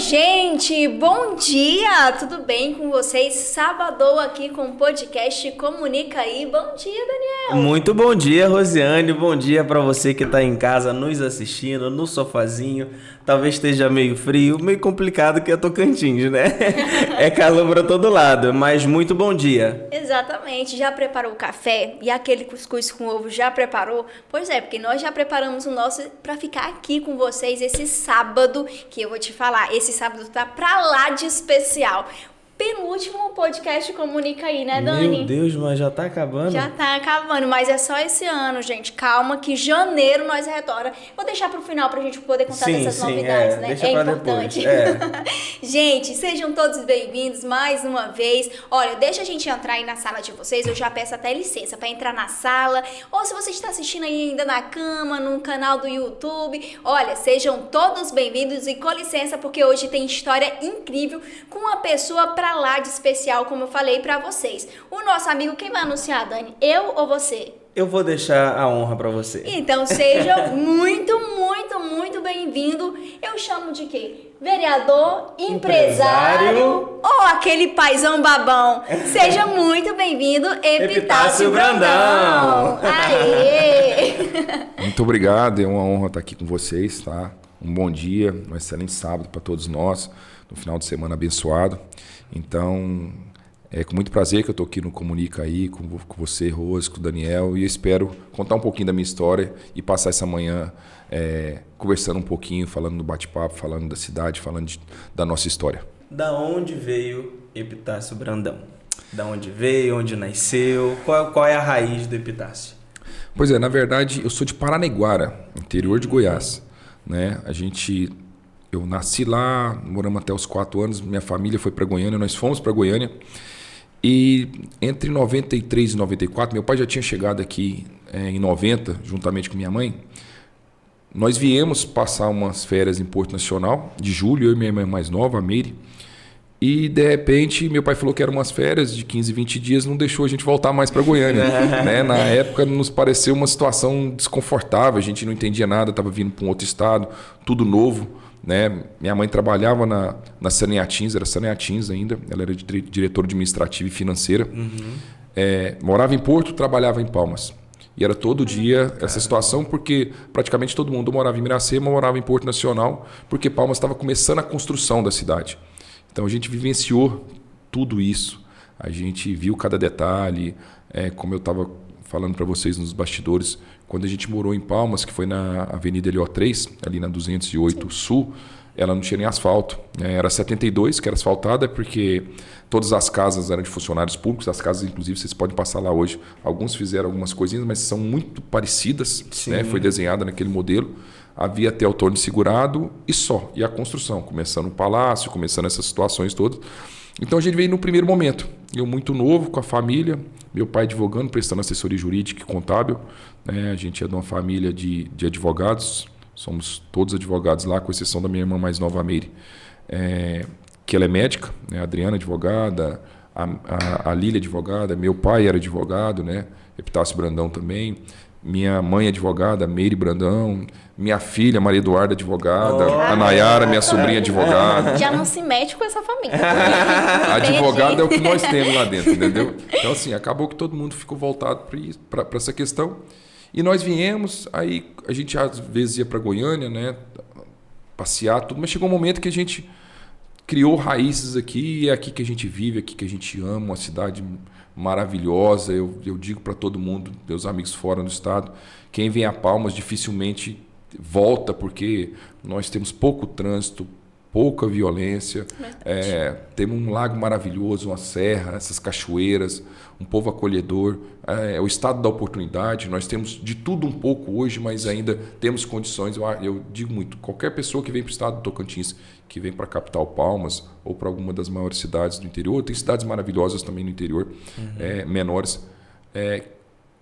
gente! Bom dia! Tudo bem com vocês? Sábado aqui com o podcast Comunica Aí. Bom dia, Daniel! Muito bom dia, Rosiane. Bom dia para você que está em casa nos assistindo, no sofazinho. Talvez esteja meio frio, meio complicado que é Tocantins, né? É calor para todo lado, mas muito bom dia. Exatamente. Já preparou o café? E aquele cuscuz com ovo já preparou? Pois é, porque nós já preparamos o nosso para ficar aqui com vocês esse sábado, que eu vou te falar, esse sábado tá pra lá de especial. Penúltimo podcast Comunica Aí, né, Dani? Meu Deus, mas já tá acabando? Já tá acabando, mas é só esse ano, gente. Calma que janeiro nós retorna. Vou deixar pro final pra gente poder contar dessas novidades, né? Deixa é pra importante. Depois. Gente, sejam todos bem-vindos mais uma vez. Olha, deixa a gente entrar aí na sala de vocês. Eu já peço até licença pra entrar na sala. Ou se você está assistindo aí ainda na cama, no canal do YouTube, olha, sejam todos bem-vindos e com licença, porque hoje tem história incrível com uma pessoa pra lá de especial, como eu falei pra vocês. O nosso amigo, quem vai anunciar, Dani? Eu ou você? Eu vou deixar a honra pra você. Então seja muito bem-vindo. Eu chamo de quê? Vereador, empresário ou aquele paizão babão. Seja muito bem-vindo, Epitácio Brandão. Aê! Muito obrigado, é uma honra estar aqui com vocês, tá? Um bom dia, um excelente sábado para todos nós, no final de semana abençoado. Então, é com muito prazer que eu estou aqui no Comunica Aí, com você, Rose, com o Daniel, e eu espero contar um pouquinho da minha história e passar essa manhã conversando um pouquinho, falando do bate-papo, falando da cidade, falando da nossa história. Da onde veio Epitácio Brandão? Da onde veio, onde nasceu, qual é a raiz do Epitácio? Pois é, na verdade, eu sou de Paranaiguara, interior de Goiás, né? Eu nasci lá, moramos até os 4 anos, minha família foi para Goiânia, nós fomos para Goiânia. E entre 93 e 94, meu pai já tinha chegado aqui em 90, juntamente com minha mãe. Nós viemos passar umas férias em Porto Nacional, de julho, eu e minha irmã mais nova, a Meire. E, de repente, meu pai falou que eram umas férias de 15, 20 dias, não deixou a gente voltar mais para Goiânia. Né? Na época, nos pareceu uma situação desconfortável, a gente não entendia nada, estava vindo para um outro estado, tudo novo. Né? Minha mãe trabalhava na Saneatins, era Saneatins ainda, ela era diretora administrativa e financeira. Morava em Porto, trabalhava em Palmas. E era todo dia essa situação, porque praticamente todo mundo morava em Miracema, morava em Porto Nacional, porque Palmas estava começando a construção da cidade. Então a gente vivenciou tudo isso, a gente viu cada detalhe, como eu estava falando para vocês nos bastidores, quando a gente morou em Palmas, que foi na Avenida Elió 3, ali na 208 Sul, ela não tinha nem asfalto. Era 72, que era asfaltada, porque todas as casas eram de funcionários públicos, as casas, inclusive, vocês podem passar lá hoje. Alguns fizeram algumas coisinhas, mas são muito parecidas, né? Foi desenhada naquele modelo. Havia até o torno segurado e só. E a construção, começando o palácio, começando essas situações todas. Então a gente veio no primeiro momento, eu muito novo, com a família, meu pai advogando, prestando assessoria jurídica e contábil, né? A gente é de uma família de advogados, somos todos advogados lá, com exceção da minha irmã mais nova, a Meire, que ela é médica, né? A Adriana advogada, a Lília advogada, meu pai era advogado, né? Epitácio Brandão também. Minha mãe advogada, Meire Brandão. Minha filha, Maria Eduarda, advogada. A Nayara, minha sobrinha, advogada. Já não se mete com essa família. Advogada é o que nós temos lá dentro, entendeu? Então, assim, acabou que todo mundo ficou voltado para essa questão. E nós viemos, aí a gente às vezes ia para Goiânia, né? Passear, tudo. Mas chegou um momento que a gente criou raízes aqui. E é aqui que a gente vive, é aqui que a gente ama, uma cidade maravilhosa. Eu digo para todo mundo, meus amigos fora do estado, quem vem a Palmas dificilmente volta, porque nós temos pouco trânsito, pouca violência, temos um lago maravilhoso, uma serra, essas cachoeiras, um povo acolhedor, o estado da oportunidade. Nós temos de tudo um pouco hoje, mas ainda temos condições. Eu digo muito, qualquer pessoa que vem para o estado do Tocantins, que vem para a capital Palmas ou para alguma das maiores cidades do interior, tem cidades maravilhosas também no interior, menores,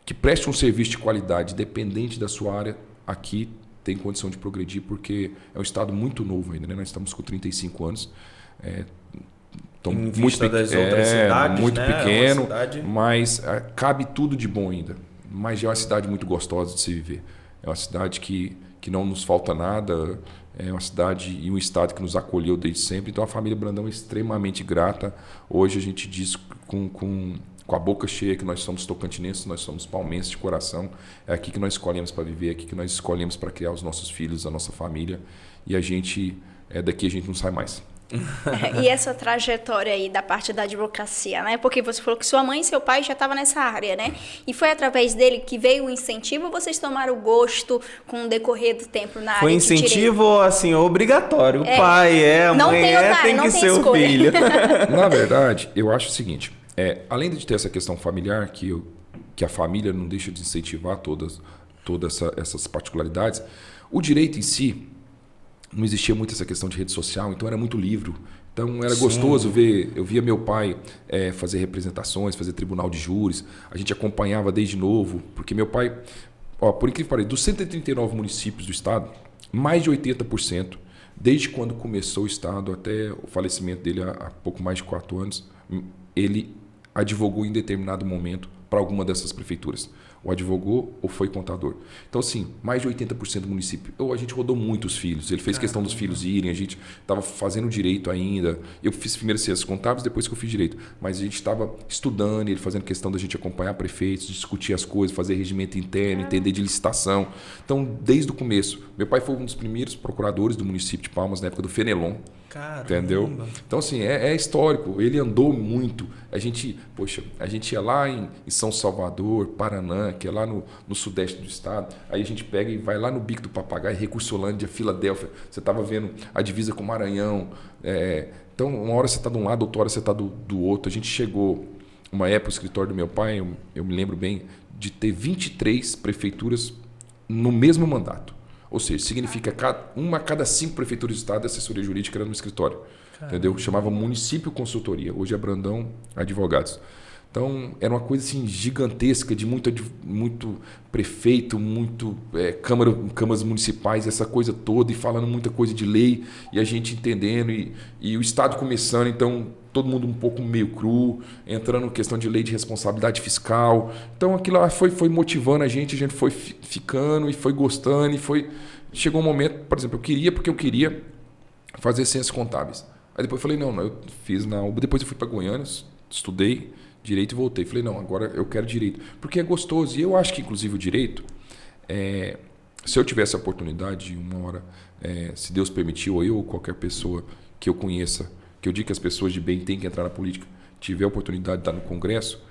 que preste um serviço de qualidade, dependente da sua área, aqui tem condição de progredir, porque é um estado muito novo ainda, né? Nós estamos com 35 anos, então, em vista das outras cidades, muito né? pequeno, mas cabe tudo de bom ainda. Mas já é uma cidade muito gostosa de se viver. é uma cidade que não nos falta nada, é uma cidade e um estado que nos acolheu desde sempre. Então a família Brandão é extremamente grata. Hoje a gente diz com a boca cheia que nós somos tocantinenses, nós somos palmenses de coração. É aqui que nós escolhemos para viver, é aqui que nós escolhemos para criar os nossos filhos, a nossa família. E daqui a gente não sai mais. E essa trajetória aí da parte da advocacia, né? Porque você falou que sua mãe e seu pai já estavam nessa área, né? E foi através dele que veio o incentivo ou vocês tomaram o gosto com o decorrer do tempo na área Foi de incentivo, assim, obrigatório. O pai a não mãe tem otário, tem não que tem ser escolha. o filho. Na verdade, eu acho o seguinte, além de ter essa questão familiar, que a família não deixa de incentivar todas essas particularidades, o direito em si, não existia muito essa questão de rede social, então era muito livro. Então era gostoso ver, eu via meu pai fazer representações, fazer tribunal de júris, a gente acompanhava desde novo, porque meu pai, por incrível que pareça, dos 139 municípios do estado, mais de 80%, desde quando começou o estado até o falecimento dele há pouco mais de 4 anos, ele advogou em determinado momento para alguma dessas prefeituras. Ou advogou ou foi contador. Então, assim, mais de 80% do município. A gente rodou muito os filhos. Ele fez questão dos filhos irem. A gente estava fazendo direito ainda. Eu fiz primeiro ciências contábeis, depois que eu fiz direito. Mas a gente estava estudando, ele fazendo questão da gente acompanhar prefeitos, discutir as coisas, fazer regimento interno, entender de licitação. Então, desde o começo. Meu pai foi um dos primeiros procuradores do município de Palmas, na época do Fenelon. Caramba. Entendeu? Então, assim, é histórico. Ele andou muito. A gente ia lá em São Salvador, Paraná, que é lá no sudeste do estado. Aí a gente pega e vai lá no Bico do Papagaio, Recursolândia, Filadélfia. Você estava vendo a divisa com o Maranhão. Então, uma hora você está de um lado, outra hora você está do outro. A gente chegou, uma época, o escritório do meu pai, eu me lembro bem, de ter 23 prefeituras no mesmo mandato. Ou seja, significa uma a cada 5 prefeituras do estado de assessoria jurídica era no escritório. Caramba. Entendeu? Chamava Município Consultoria. Hoje é Brandão Advogados. Então, era uma coisa assim, gigantesca, de muito prefeito, câmaras municipais, essa coisa toda, e falando muita coisa de lei, e a gente entendendo, e o Estado começando, então, todo mundo um pouco meio cru, entrando em questão de lei de responsabilidade fiscal. Então, aquilo lá foi motivando a gente foi ficando, e foi gostando, Chegou um momento, por exemplo, eu queria fazer ciências contábeis. Aí depois eu falei, não, eu fiz na UBA, depois eu fui para Goiânia, estudei direito e voltei. Falei, não, agora eu quero direito. Porque é gostoso. E eu acho que, inclusive, o direito, se eu tivesse a oportunidade, uma hora, se Deus permitir, ou eu ou qualquer pessoa que eu conheça, que eu digo que as pessoas de bem têm que entrar na política, tiver a oportunidade de estar no Congresso,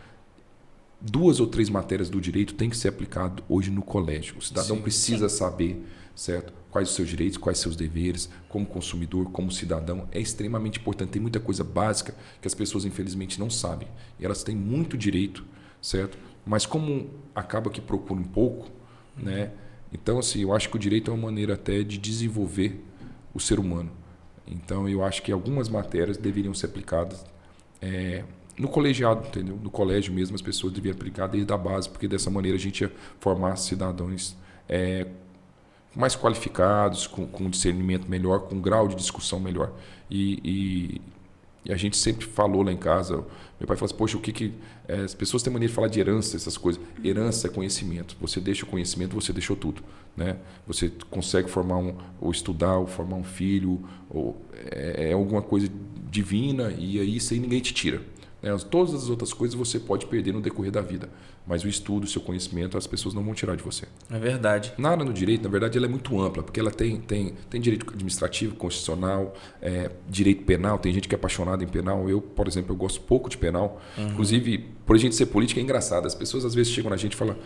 2 ou 3 matérias do direito têm que ser aplicado hoje no colégio. O cidadão precisa saber, certo? Quais os seus direitos, quais os seus deveres, como consumidor, como cidadão. É extremamente importante. Tem muita coisa básica que as pessoas, infelizmente, não sabem. E elas têm muito direito, certo? Mas como acaba que procura um pouco, né? Então, assim, eu acho que o direito é uma maneira até de desenvolver o ser humano. Então, eu acho que algumas matérias deveriam ser aplicadas no colegiado, entendeu? No colégio mesmo, as pessoas deveriam aplicar desde a base, porque dessa maneira a gente ia formar cidadãos mais qualificados, com discernimento melhor, com grau de discussão melhor. E a gente sempre falou lá em casa, meu pai falou assim, poxa, as pessoas têm maneira de falar de herança, essas coisas. Herança é conhecimento. Você deixa o conhecimento, você deixou tudo. Né? Você consegue formar ou estudar, ou formar um filho, ou alguma coisa divina, e aí isso aí ninguém te tira. Todas as outras coisas você pode perder no decorrer da vida, mas o estudo, o seu conhecimento, as pessoas não vão tirar de você. É verdade. Na área do direito, na verdade, ela é muito ampla, porque ela tem direito administrativo, constitucional, direito penal, tem gente que é apaixonada em penal. Eu, por exemplo, eu gosto pouco de penal. Inclusive, por a gente ser política, é engraçado. As pessoas às vezes chegam na gente e falam,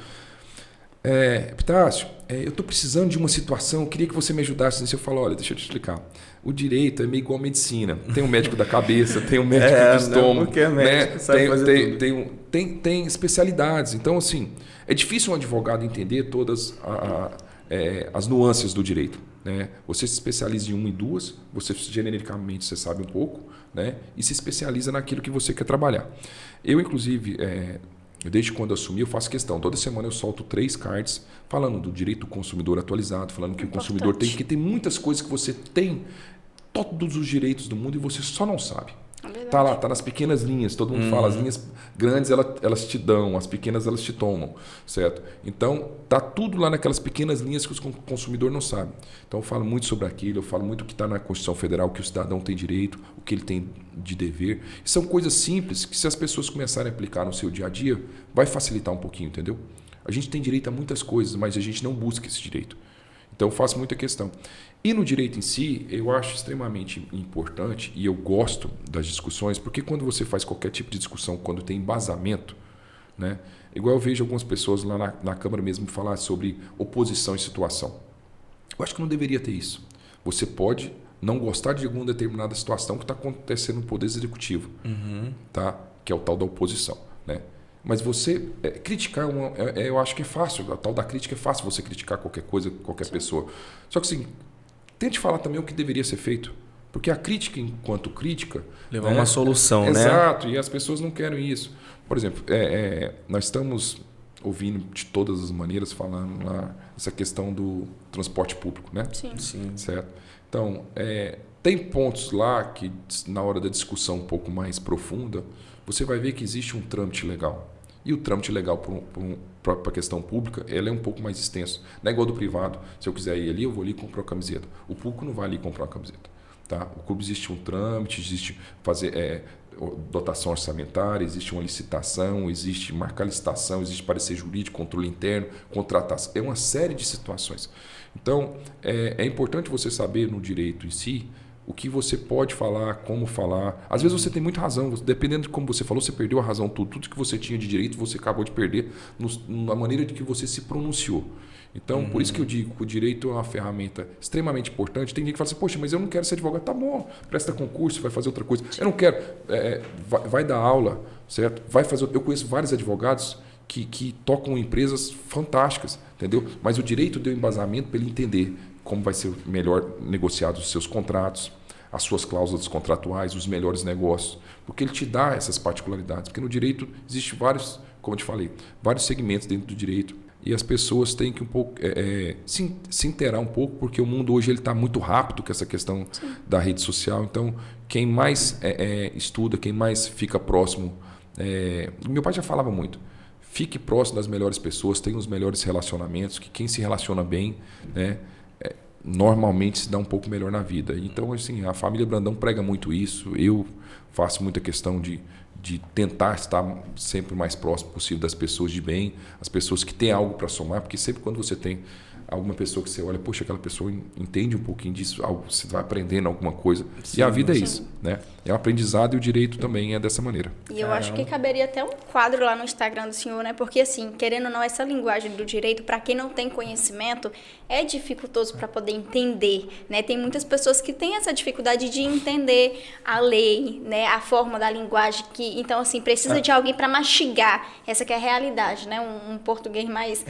Epitácio, eu estou precisando de uma situação, eu queria que você me ajudasse nisso. Eu falo, olha, deixa eu te explicar. O direito é meio igual a medicina. Tem um médico da cabeça, tem um médico do estômago. Porque médico sabe fazer tudo. Tem especialidades. Então, assim, é difícil um advogado entender todas as nuances do direito. Né? Você se especializa em uma e duas, você genericamente você sabe um pouco, né? E se especializa naquilo que você quer trabalhar. Eu, inclusive... desde quando eu assumi, eu faço questão. Toda semana eu solto 3 cards falando do direito do consumidor atualizado, falando que o consumidor tem, que tem muitas coisas que você tem, todos os direitos do mundo, e você só não sabe. verdade. Tá lá, tá nas pequenas linhas. Todo mundo fala, as linhas grandes elas te dão, as pequenas elas te tomam, certo? Então, tá tudo lá naquelas pequenas linhas que o consumidor não sabe. Então, eu falo muito sobre aquilo, eu falo muito o que está na Constituição Federal, o que o cidadão tem direito, o que ele tem de dever. E são coisas simples que, se as pessoas começarem a aplicar no seu dia a dia, vai facilitar um pouquinho, entendeu? A gente tem direito a muitas coisas, mas a gente não busca esse direito. Então, eu faço muita questão. E no direito em si, eu acho extremamente importante, e eu gosto das discussões, porque quando você faz qualquer tipo de discussão, quando tem embasamento, né? Igual eu vejo algumas pessoas lá na Câmara mesmo falar sobre oposição e situação. Eu acho que não deveria ter isso. Você pode não gostar de alguma determinada situação que está acontecendo no Poder Executivo, tá? Que é o tal da oposição, né? Mas você criticar, eu acho que é fácil. A tal da crítica é fácil você criticar qualquer coisa, qualquer pessoa. Só que assim, tente falar também o que deveria ser feito. Porque a crítica, enquanto crítica... Levar uma solução, né? Exato, e as pessoas não querem isso. Por exemplo, nós estamos ouvindo de todas as maneiras falando lá essa questão do transporte público, né? Sim. Certo? Então, tem pontos lá que, na hora da discussão um pouco mais profunda, você vai ver que existe um trâmite legal. E o trâmite legal para a questão pública, ela é um pouco mais extenso. Não é igual do privado. Se eu quiser ir ali, eu vou ali e comprar uma camiseta. O público não vai ali comprar uma camiseta. Tá? O clube existe um trâmite, existe fazer dotação orçamentária, existe uma licitação, existe marcar licitação, existe parecer jurídico, controle interno, contratação. É uma série de situações. Então, é importante você saber no direito em si o que você pode falar, como falar. Às vezes você tem muita razão, dependendo de como você falou, você perdeu a razão. Tudo que você tinha de direito, você acabou de perder na maneira de que você se pronunciou. Então, por isso que eu digo que o direito é uma ferramenta extremamente importante. Tem gente que fala assim, poxa, mas eu não quero ser advogado. Tá bom, presta concurso, vai fazer outra coisa. Eu não quero. Vai dar aula, certo? Vai fazer. Eu conheço vários advogados que tocam empresas fantásticas, entendeu? Mas o direito deu embasamento para ele entender como vai ser melhor negociados os seus contratos, as suas cláusulas contratuais, os melhores negócios, porque ele te dá essas particularidades. Porque no direito existe vários, como eu te falei, vários segmentos dentro do direito. E as pessoas têm que um pouco se inteirar um pouco, porque o mundo hoje está muito rápido com essa questão da rede social. Então, quem mais estuda, quem mais fica próximo... meu pai já falava muito. Fique próximo das melhores pessoas, tenha os melhores relacionamentos, que quem se relaciona bem, né, normalmente se dá um pouco melhor na vida. Então, assim, a família Brandão prega muito isso. Eu faço muita questão de tentar estar sempre o mais próximo possível das pessoas de bem, as pessoas que têm algo para somar, porque sempre quando você tem alguma pessoa que você olha, poxa, aquela pessoa entende um pouquinho disso, você vai aprendendo alguma coisa. Sim, e a vida é isso, né? É um aprendizado e o direito também é dessa maneira. E eu acho que caberia até um quadro lá no Instagram do senhor, né? Porque, assim, querendo ou não, essa linguagem do direito, para quem não tem conhecimento, é dificultoso para poder entender, né? Tem muitas pessoas que têm essa dificuldade de entender a lei, né? A forma da linguagem, então, assim, precisa de alguém para mastigar. Essa que é a realidade, né? Um português mais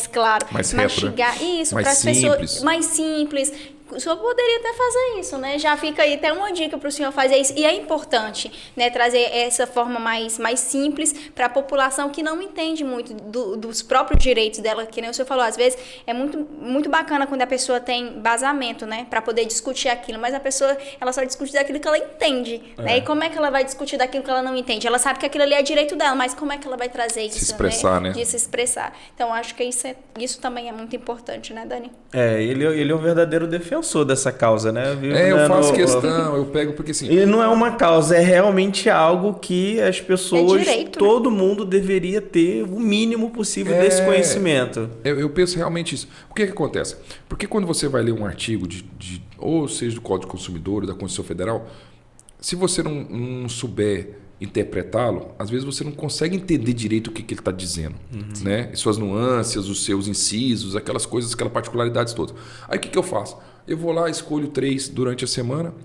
claro. Mais mastigar reto, né? Isso, mais para as simples. pessoas mais simples. O senhor poderia até fazer isso, né? Já fica aí até uma dica para o senhor fazer isso. E é importante, né, trazer essa forma mais simples para a população que não entende muito dos próprios direitos dela. Que nem o senhor falou, às vezes é muito bacana quando a pessoa tem embasamento, né, para poder discutir aquilo. Mas a pessoa, ela só discute daquilo que ela entende, né? E como é que ela vai discutir daquilo que ela não entende? Ela sabe que aquilo ali é direito dela, mas como é que ela vai trazer isso, se expressar, né? De se expressar. Então, acho que isso também é muito importante, né, Dani? Ele é um verdadeiro defensor dessa causa, né? Eu faço questão, eu pego porque assim... E não é uma causa, é realmente algo que as pessoas, direito, todo mundo deveria ter o mínimo possível desse conhecimento. Eu penso realmente isso. O que acontece? Porque quando você vai ler um artigo ou seja do Código do Consumidor, da Constituição Federal, se você não souber interpretá-lo, às vezes você não consegue entender direito o que ele está dizendo, né? Suas nuances, os seus incisos, aquelas coisas, aquelas particularidades todas. Aí o que eu faço? Eu vou lá, escolho 3 durante a semana,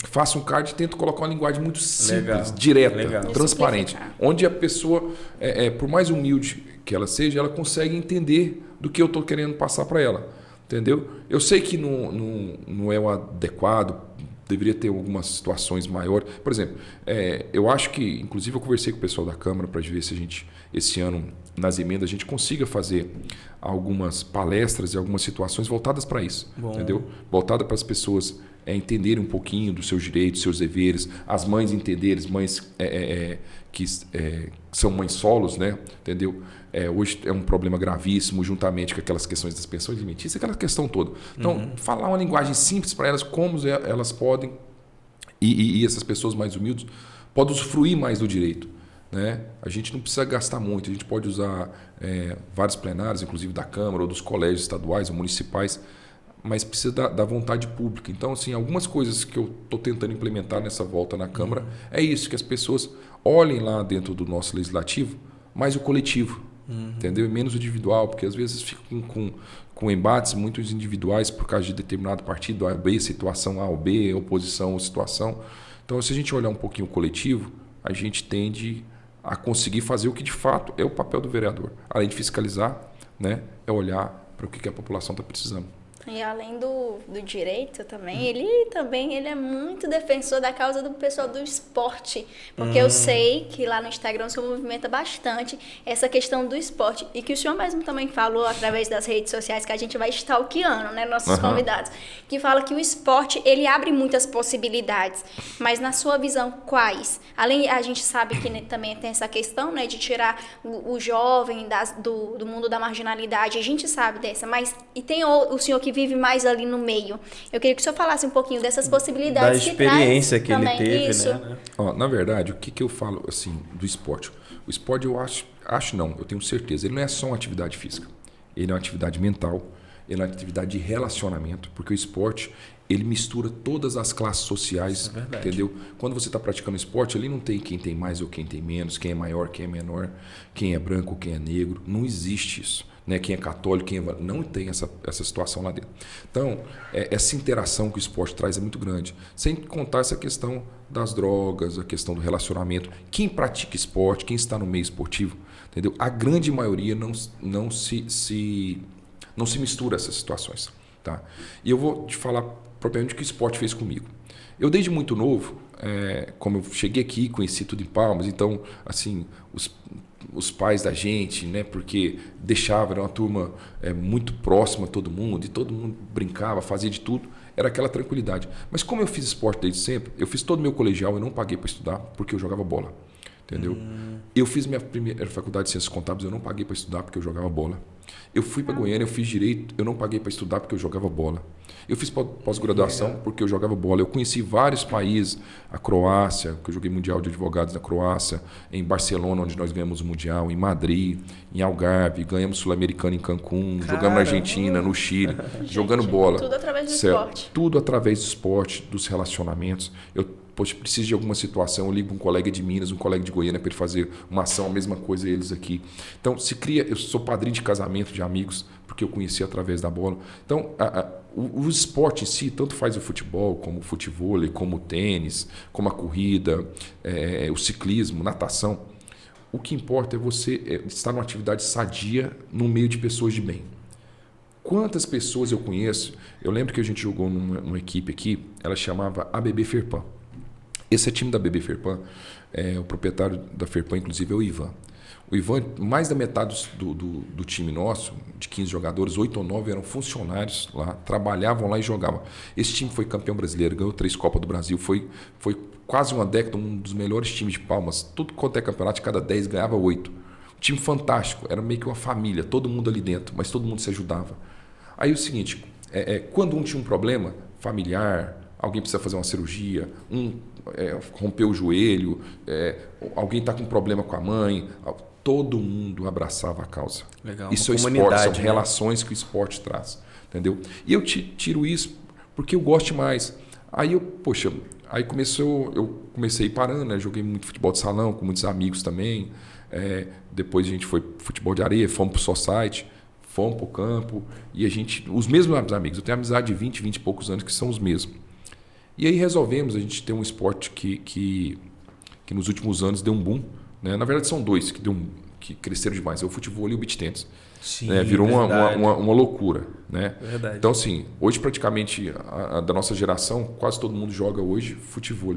faço um card e tento colocar uma linguagem muito simples, direta, transparente, onde a pessoa, por mais humilde que ela seja, ela consegue entender do que eu estou querendo passar para ela, entendeu? Eu sei que não é o adequado, deveria ter algumas situações maiores. Por exemplo, eu acho que, inclusive eu conversei com o pessoal da Câmara para ver se a gente esse ano, nas emendas, a gente consiga fazer algumas palestras e algumas situações voltadas para isso, entendeu? Voltada para as pessoas entenderem um pouquinho dos seus direitos, seus deveres, as mães entenderem, mães que são mães solos, né? Entendeu? Hoje é um problema gravíssimo, juntamente com aquelas questões das pensões alimentícias, aquela questão toda. Então, falar uma linguagem simples para elas, como elas podem, e essas pessoas mais humildes, podem usufruir mais do direito. Né? A gente não precisa gastar muito, a gente pode usar vários plenários, inclusive da Câmara ou dos colégios estaduais ou municipais, mas precisa da vontade pública. Então, assim, algumas coisas que eu estou tentando implementar nessa volta na Câmara é isso, que as pessoas olhem lá dentro do nosso legislativo mais o coletivo, entendeu? E menos o individual, porque às vezes ficam com embates muito individuais por causa de determinado partido, A ou B, situação A ou B, oposição ou situação. Então, se a gente olhar um pouquinho o coletivo, a gente tende a conseguir fazer o que de fato é o papel do vereador. Além de fiscalizar, né, é olhar para o que a população está precisando. E além do direito também, ele é muito defensor da causa do pessoal do esporte. Porque eu sei que lá no Instagram o senhor movimenta bastante essa questão do esporte. E que o senhor mesmo também falou através das redes sociais, que a gente vai stalkeando, né, nossos convidados, que fala que o esporte, ele abre muitas possibilidades. Mas na sua visão, quais? Além, a gente sabe que também tem essa questão, né, de tirar o jovem do mundo da marginalidade. A gente sabe dessa, mas e tem o senhor que vive mais ali no meio. Eu queria que o senhor falasse um pouquinho dessas possibilidades. Da experiência que ele também teve, isso. né? Na verdade, o que eu falo assim do esporte? O esporte eu acho não, eu tenho certeza, ele não é só uma atividade física. Ele é uma atividade mental, ele é uma atividade de relacionamento, porque o esporte, ele mistura todas as classes sociais, entendeu? Quando você está praticando esporte, ali não tem quem tem mais ou quem tem menos, quem é maior, quem é menor, quem é branco, quem é negro, não existe isso. Né, quem é católico, quem é... não tem essa situação lá dentro. Então, essa interação que o esporte traz é muito grande. Sem contar essa questão das drogas, a questão do relacionamento. Quem pratica esporte, quem está no meio esportivo, entendeu? A grande maioria não se mistura essas situações. Tá? E eu vou te falar propriamente o que o esporte fez comigo. Eu, desde muito novo, como eu cheguei aqui, conheci tudo em Palmas, então, assim, os pais da gente, né, porque deixavam, era uma turma muito próxima a todo mundo, e todo mundo brincava, fazia de tudo, era aquela tranquilidade. Mas como eu fiz esporte desde sempre, eu fiz todo o meu colegial, eu não paguei para estudar, porque eu jogava bola, entendeu? Eu fiz minha primeira faculdade de Ciências Contábeis, eu não paguei para estudar, porque eu jogava bola. Eu fui para Goiânia, eu fiz Direito, eu não paguei para estudar, porque eu jogava bola. Eu fiz pós-graduação porque eu jogava bola. Eu conheci vários países, a Croácia, que eu joguei Mundial de Advogados na Croácia, em Barcelona, onde nós ganhamos o Mundial, em Madrid, em Algarve, ganhamos Sul-Americano em Cancún, jogamos na Argentina, no Chile, jogando bola. Tudo através do esporte. Tudo através do esporte, dos relacionamentos. Eu preciso de alguma situação, eu ligo um colega de Minas, um colega de Goiânia para ele fazer uma ação, a mesma coisa eles aqui. Então, se cria, eu sou padrinho de casamento de amigos, porque eu conheci através da bola. Então, o esporte em si, tanto faz o futebol, como o futevôlei, como o tênis, como a corrida, o ciclismo, natação. O que importa é você estar numa atividade sadia no meio de pessoas de bem. Quantas pessoas eu conheço? Eu lembro que a gente jogou numa equipe aqui, ela chamava ABB Ferpan. Esse é o time da BB Ferpan, o proprietário da Ferpan, inclusive, é o Ivan. O Ivan, mais da metade do time nosso, de 15 jogadores, 8 ou 9 eram funcionários lá, trabalhavam lá e jogavam. Esse time foi campeão brasileiro, ganhou 3 Copas do Brasil, foi quase uma década um dos melhores times de Palmas. Tudo quanto é campeonato, de cada 10 ganhava 8. Um time fantástico, era meio que uma família, todo mundo ali dentro, mas todo mundo se ajudava. Aí o seguinte, quando um tinha um problema familiar, alguém precisa fazer uma cirurgia, rompeu o joelho, alguém está com problema com a mãe, todo mundo abraçava a causa. Legal, isso é o esporte, são relações que o esporte traz, entendeu? E eu tiro isso porque eu gosto mais. Aí eu comecei a ir parando, né? Joguei muito futebol de salão com muitos amigos também. Depois a gente foi pro futebol de areia, fomos pro society, fomos pro campo e os mesmos amigos. Eu tenho amizade de 20 e poucos anos que são os mesmos. E aí resolvemos a gente ter um esporte que nos últimos anos deu um boom. Né? Na verdade, são dois que cresceram demais. É o futebol e o beach tennis. Sim, né? Virou uma loucura. Né? Verdade. Então, assim, hoje praticamente da nossa geração, quase todo mundo joga hoje futebol.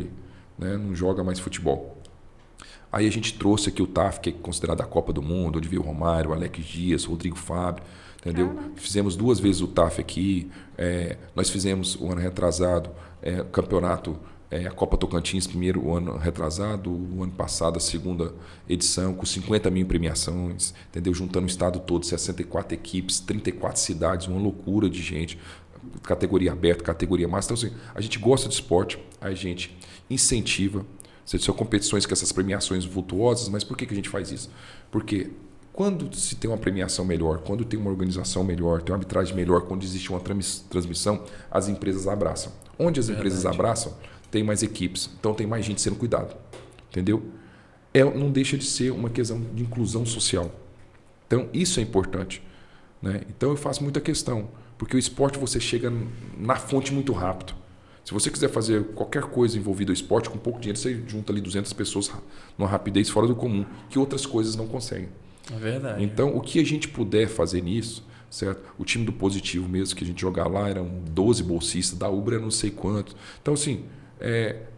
Né? Não joga mais futebol. Aí a gente trouxe aqui o TAF, que é considerado a Copa do Mundo, onde veio o Romário, o Alex Dias, o Rodrigo Fábio, entendeu? Fizemos 2 vezes o TAF aqui, nós fizemos o ano retrasado, campeonato, a Copa Tocantins, primeiro o ano retrasado, o ano passado a segunda edição, com 50 mil premiações, entendeu? Juntando o estado todo, 64 equipes, 34 cidades, uma loucura de gente, categoria aberta, categoria máxima. Então, assim, a gente gosta de esporte, a gente incentiva. São competições com essas premiações vultuosas, mas por que a gente faz isso? Porque quando se tem uma premiação melhor, quando tem uma organização melhor, tem uma arbitragem melhor, quando existe uma transmissão, as empresas abraçam. Onde as empresas abraçam, tem mais equipes, então tem mais gente sendo cuidado. Entendeu? Não deixa de ser uma questão de inclusão social. Então, isso é importante. Né? Então, eu faço muita questão, porque o esporte você chega na fonte muito rápido. Se você quiser fazer qualquer coisa envolvida ao esporte, com pouco dinheiro, você junta ali 200 pessoas numa rapidez fora do comum, que outras coisas não conseguem. É verdade. Então, o que a gente puder fazer nisso, certo? O time do Positivo mesmo, que a gente jogar lá, eram 12 bolsistas, da Ubra não sei quanto. Então, assim,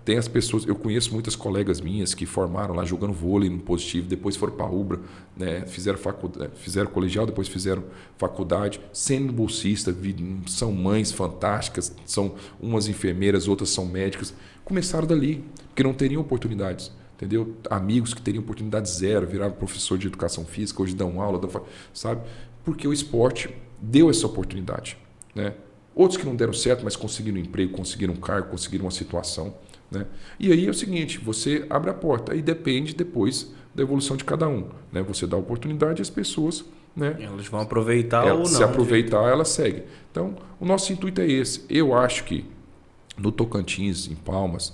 tem as pessoas... Eu conheço muitas colegas minhas que formaram lá jogando vôlei no Positivo, depois foram para a Ubra, né? Fizeram colegial, depois fizeram faculdade, sendo bolsista, são mães fantásticas, são umas enfermeiras, outras são médicas. Começaram dali, porque não teriam oportunidades. Entendeu? Amigos que teriam oportunidade zero, viraram professor de educação física, hoje dão aula, sabe? Porque o esporte deu essa oportunidade, né? Outros que não deram certo, mas conseguiram um emprego, conseguiram um cargo, conseguiram uma situação, né? E aí é o seguinte, você abre a porta, aí depende depois da evolução de cada um, né? Você dá oportunidade às pessoas, né? Elas vão aproveitar ou não. Se aproveitar, elas seguem. Então, o nosso intuito é esse. Eu acho que no Tocantins, em Palmas,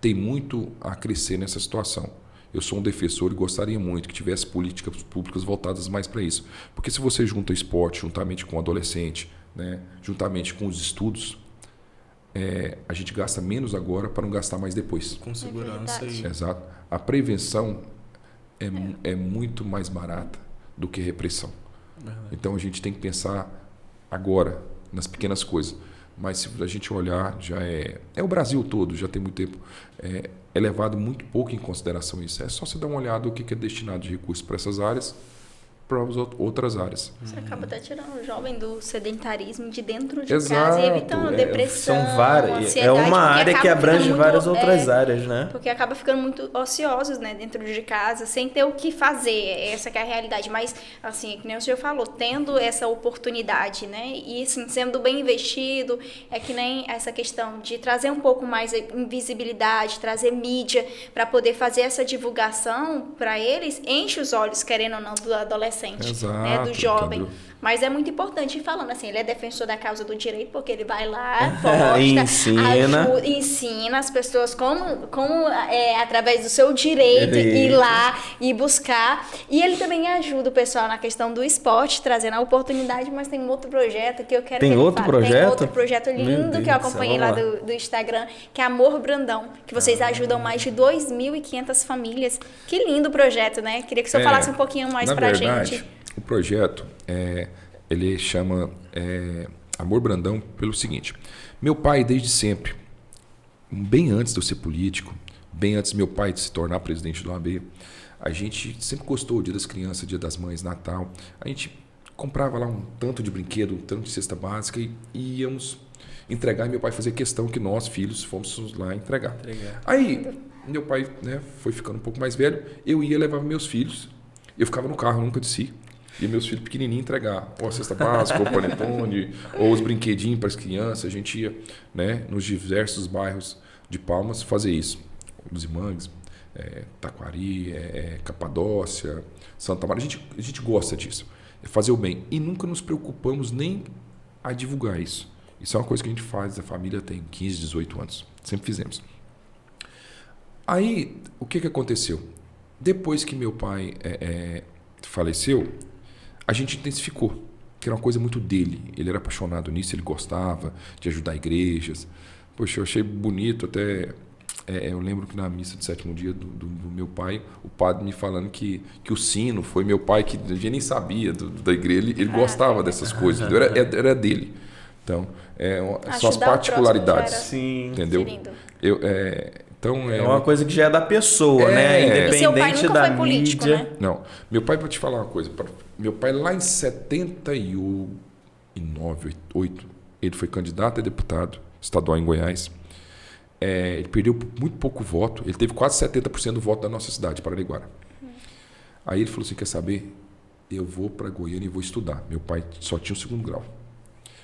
tem muito a crescer nessa situação. Eu sou um defensor e gostaria muito que tivesse políticas públicas voltadas mais para isso. Porque se você junta esporte juntamente com o adolescente, né, juntamente com os estudos, a gente gasta menos agora para não gastar mais depois. Com segurança. Exato. A prevenção é muito mais barata do que repressão. Verdade. Então a gente tem que pensar agora nas pequenas coisas. Mas se a gente olhar, já é o Brasil todo, já tem muito tempo, é levado muito pouco em consideração isso. É só você dar uma olhada no que é destinado de recursos para essas áreas, para as outras áreas. Você acaba até tirando o jovem do sedentarismo de dentro de Exato. casa e evitando depressão, São várias. ansiedade. É uma área que abrange várias outras áreas, áreas, né? Porque acaba ficando muito ociosos, né, dentro de casa, sem ter o que fazer. Essa que é a realidade. Mas, assim, que nem o senhor falou, tendo essa oportunidade, né, e assim, sendo bem investido, é que nem essa questão de trazer um pouco mais invisibilidade, trazer mídia para poder fazer essa divulgação para eles, enche os olhos, querendo ou não, do adolescente. Exato, né, do jovem. entendeu? Mas é muito importante, falando assim, ele é defensor da causa do direito, porque ele vai lá, posta, ensina as pessoas como através do seu direito, ir lá e buscar. E ele também ajuda o pessoal na questão do esporte, trazendo a oportunidade, mas tem um outro projeto que eu quero Tem que ele outro fale. projeto? Tem outro projeto lindo que eu acompanhei lá do Instagram, que é Amor Brandão, que vocês ajudam mais de 2.500 famílias. Que lindo projeto, né? Queria que o senhor falasse um pouquinho mais pra gente. O projeto, ele chama Amor Brandão pelo seguinte. Meu pai, desde sempre, bem antes de eu ser político, bem antes do meu pai de se tornar presidente do OAB, a gente sempre gostou do Dia das Crianças, Dia das Mães, Natal. A gente comprava lá um tanto de brinquedo, um tanto de cesta básica e íamos entregar. E meu pai fazia questão que nós, filhos, fomos lá entregar. Aí, meu pai, né, foi ficando um pouco mais velho, eu ia levar meus filhos, eu ficava no carro, nunca desci. E meus filhos pequenininhos entregar ou a cesta básica, ou o panetone, ou os brinquedinhos para as crianças. A gente ia, né, nos diversos bairros de Palmas fazer isso. Luzimangues, Taquari, Capadócia, Santa Maria. A gente gosta disso, fazer o bem. E nunca nos preocupamos nem a divulgar isso. Isso é uma coisa que a gente faz, a família tem 15, 18 anos. Sempre fizemos. Aí, o que aconteceu? Depois que meu pai faleceu, a gente intensificou, que era uma coisa muito dele. Ele era apaixonado nisso, ele gostava de ajudar igrejas. Poxa, eu achei bonito até... eu lembro que na missa de 7º dia do meu pai, o padre me falando que o sino foi meu pai, que a gente nem sabia da igreja, ele gostava dessas coisas, era dele. Então, são as particularidades. Sim. Entendeu? Então, É uma coisa que já é da pessoa, né? Independente E seu pai nunca da foi político, mídia. né? Não. Meu pai, vou te falar uma coisa. Meu pai, lá em 79, 8, ele foi candidato a deputado estadual em Goiás. Ele perdeu muito pouco voto. Ele teve quase 70% do voto da nossa cidade, Paranaiguara. Aí ele falou assim, quer saber? Eu vou para Goiânia e vou estudar. Meu pai só tinha o 2º grau.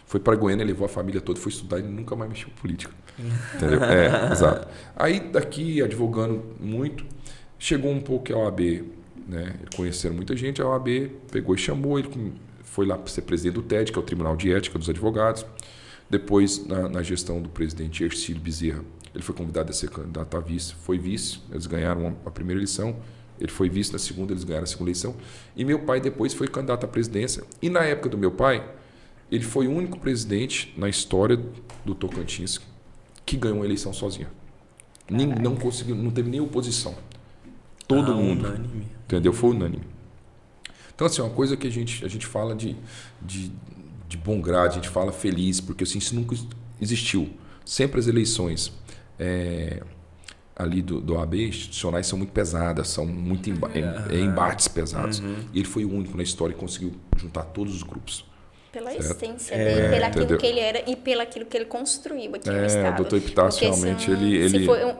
Foi para Goiânia, levou a família toda, foi estudar e nunca mais mexeu com política. Entendeu? Exato. Aí, daqui, advogando muito, chegou um pouco a OAB, né? Conheceram muita gente, a OAB pegou e chamou, ele foi lá para ser presidente do TED, que é o Tribunal de Ética dos Advogados. Depois, na gestão do presidente Ercílio Bezerra, ele foi convidado a ser candidato a vice, foi vice, eles ganharam a primeira eleição, ele foi vice na segunda, eles ganharam a segunda eleição. E meu pai depois foi candidato à presidência. E na época do meu pai, ele foi o único presidente na história do Tocantins que ganhou uma eleição sozinho. Não conseguiu, não teve nem oposição. Todo mundo. Unânime. Entendeu? Foi unânime. Então, assim, uma coisa que a gente fala de bom grado, a gente fala feliz, porque assim, isso nunca existiu. Sempre as eleições ali do OAB institucionais são muito pesadas, são muito embates pesados. E ele foi o único na história que conseguiu juntar todos os grupos. Pela certo? essência dele, pelo aquilo entendeu? que ele era e pelo aquilo que ele construiu aqui no estado. O doutor Epitácio realmente,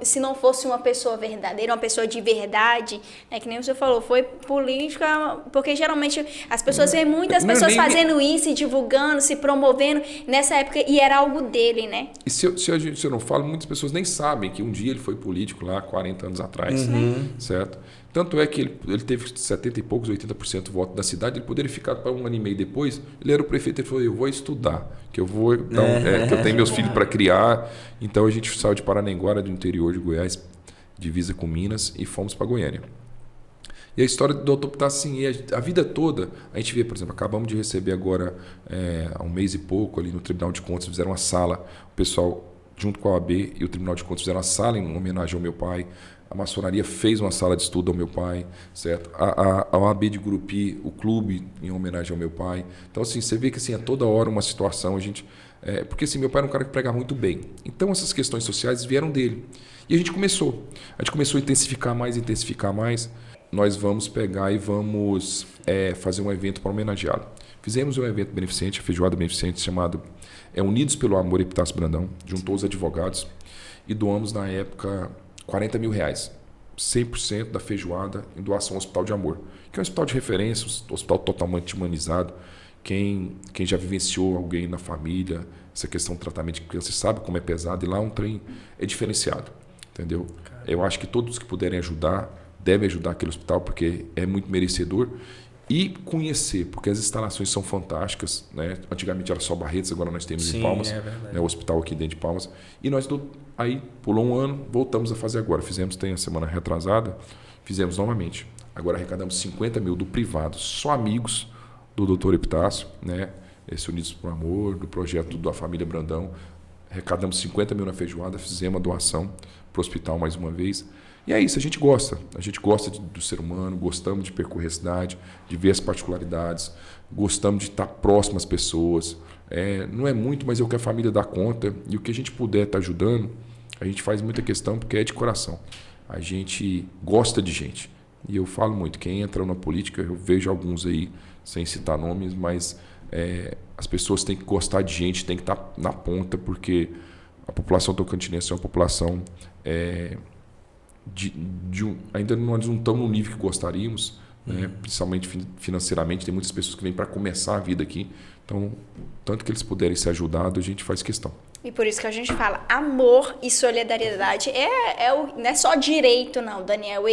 se não fosse uma pessoa verdadeira, uma pessoa de verdade, que nem você falou, foi política, porque geralmente as pessoas veem muitas pessoas fazendo isso, divulgando, se promovendo nessa época, e era algo dele, né? E se eu não falo, muitas pessoas nem sabem que um dia ele foi político lá 40 anos atrás, certo? Tanto é que ele teve 70 e poucos, 80% do voto da cidade, ele poderia ficar para 1 ano e meio depois, ele era o prefeito, ele falou, eu vou estudar, que eu vou que eu tenho meus filhos para criar. Então a gente saiu de Paranaiguara, do interior de Goiás, divisa com Minas, e fomos para Goiânia. E a história do doutor está assim, a vida toda, a gente vê, por exemplo, acabamos de receber agora, há um mês e pouco, ali no Tribunal de Contas, fizeram uma sala, o pessoal, junto com a OAB e o Tribunal de Contas, fizeram uma sala em homenagem ao meu pai. A maçonaria fez uma sala de estudo ao meu pai, certo? A OAB de Gurupi, o clube em homenagem ao meu pai. Então, assim, você vê que assim, a toda hora uma situação, porque assim, meu pai era um cara que pregava muito bem. Então, essas questões sociais vieram dele. E a gente começou a intensificar mais. Nós vamos pegar e vamos fazer um evento para homenageá-lo. Fizemos um evento beneficente, a feijoada beneficente, chamado Unidos pelo Amor Epitácio Brandão. Juntou os advogados e doamos, na época, R$40 mil, 100% da feijoada em doação ao Hospital de Amor, que é um hospital de referência, um hospital totalmente humanizado. Quem já vivenciou alguém na família, essa questão do tratamento de criança, sabe como é pesado, e lá um trem é diferenciado, entendeu? Eu acho que todos que puderem ajudar, devem ajudar aquele hospital, porque é muito merecedor. E conhecer, porque as instalações são fantásticas, né? Antigamente era só Barretos, agora nós temos em Palmas, o hospital aqui dentro de Palmas. E nós aí pulou um ano, voltamos a fazer agora. Tem a semana retrasada, fizemos novamente. Agora arrecadamos 50 mil do privado, só amigos do doutor Epitácio, né? Esse Unidos por Amor, do projeto da família Brandão. Arrecadamos 50 mil na feijoada, fizemos a doação para o hospital mais uma vez. E é isso, a gente gosta do ser humano, gostamos de percorrer a cidade, de ver as particularidades, gostamos de estar próximo às pessoas. Não é muito, mas é o que a família dá conta, e o que a gente puder estar ajudando, a gente faz muita questão, porque é de coração. A gente gosta de gente. E eu falo muito, quem entra na política, eu vejo alguns aí, sem citar nomes, mas as pessoas têm que gostar de gente, têm que estar na ponta, porque a população tocantinense é uma população... ainda nós não estamos no nível que gostaríamos, né? Principalmente financeiramente. Tem muitas pessoas que vêm para começar a vida aqui. Então, tanto que eles puderem ser ajudados, a gente faz questão. E por isso que a gente fala, amor e solidariedade não é só direito, não, Daniel.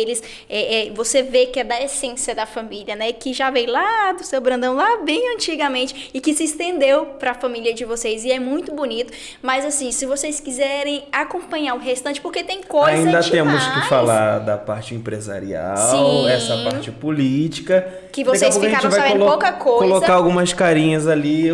Você vê que é da essência da família, né? Que já veio lá do seu Brandão, lá bem antigamente, e que se estendeu para a família de vocês. E é muito bonito. Mas assim, se vocês quiserem acompanhar o restante, porque tem coisa ainda demais. Temos que falar da parte empresarial, sim, essa parte política. Que vocês ficaram sabendo pouca coisa. Colocar algumas carinhas ali.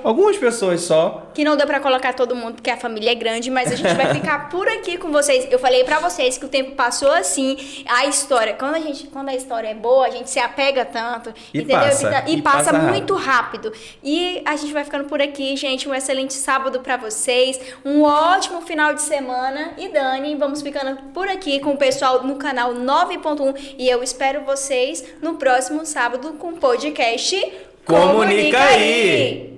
Algumas pessoas só. Que não deu para colocar colocar todo mundo, porque a família é grande, mas a gente vai ficar por aqui com vocês. Eu falei pra vocês que o tempo passou assim, a história, quando a história é boa, a gente se apega tanto, entendeu? E passa muito rápido. E a gente vai ficando por aqui, gente, um excelente sábado pra vocês, um ótimo final de semana. E Dani, vamos ficando por aqui com o pessoal no canal 9.1 e eu espero vocês no próximo sábado com o podcast Comunica aí!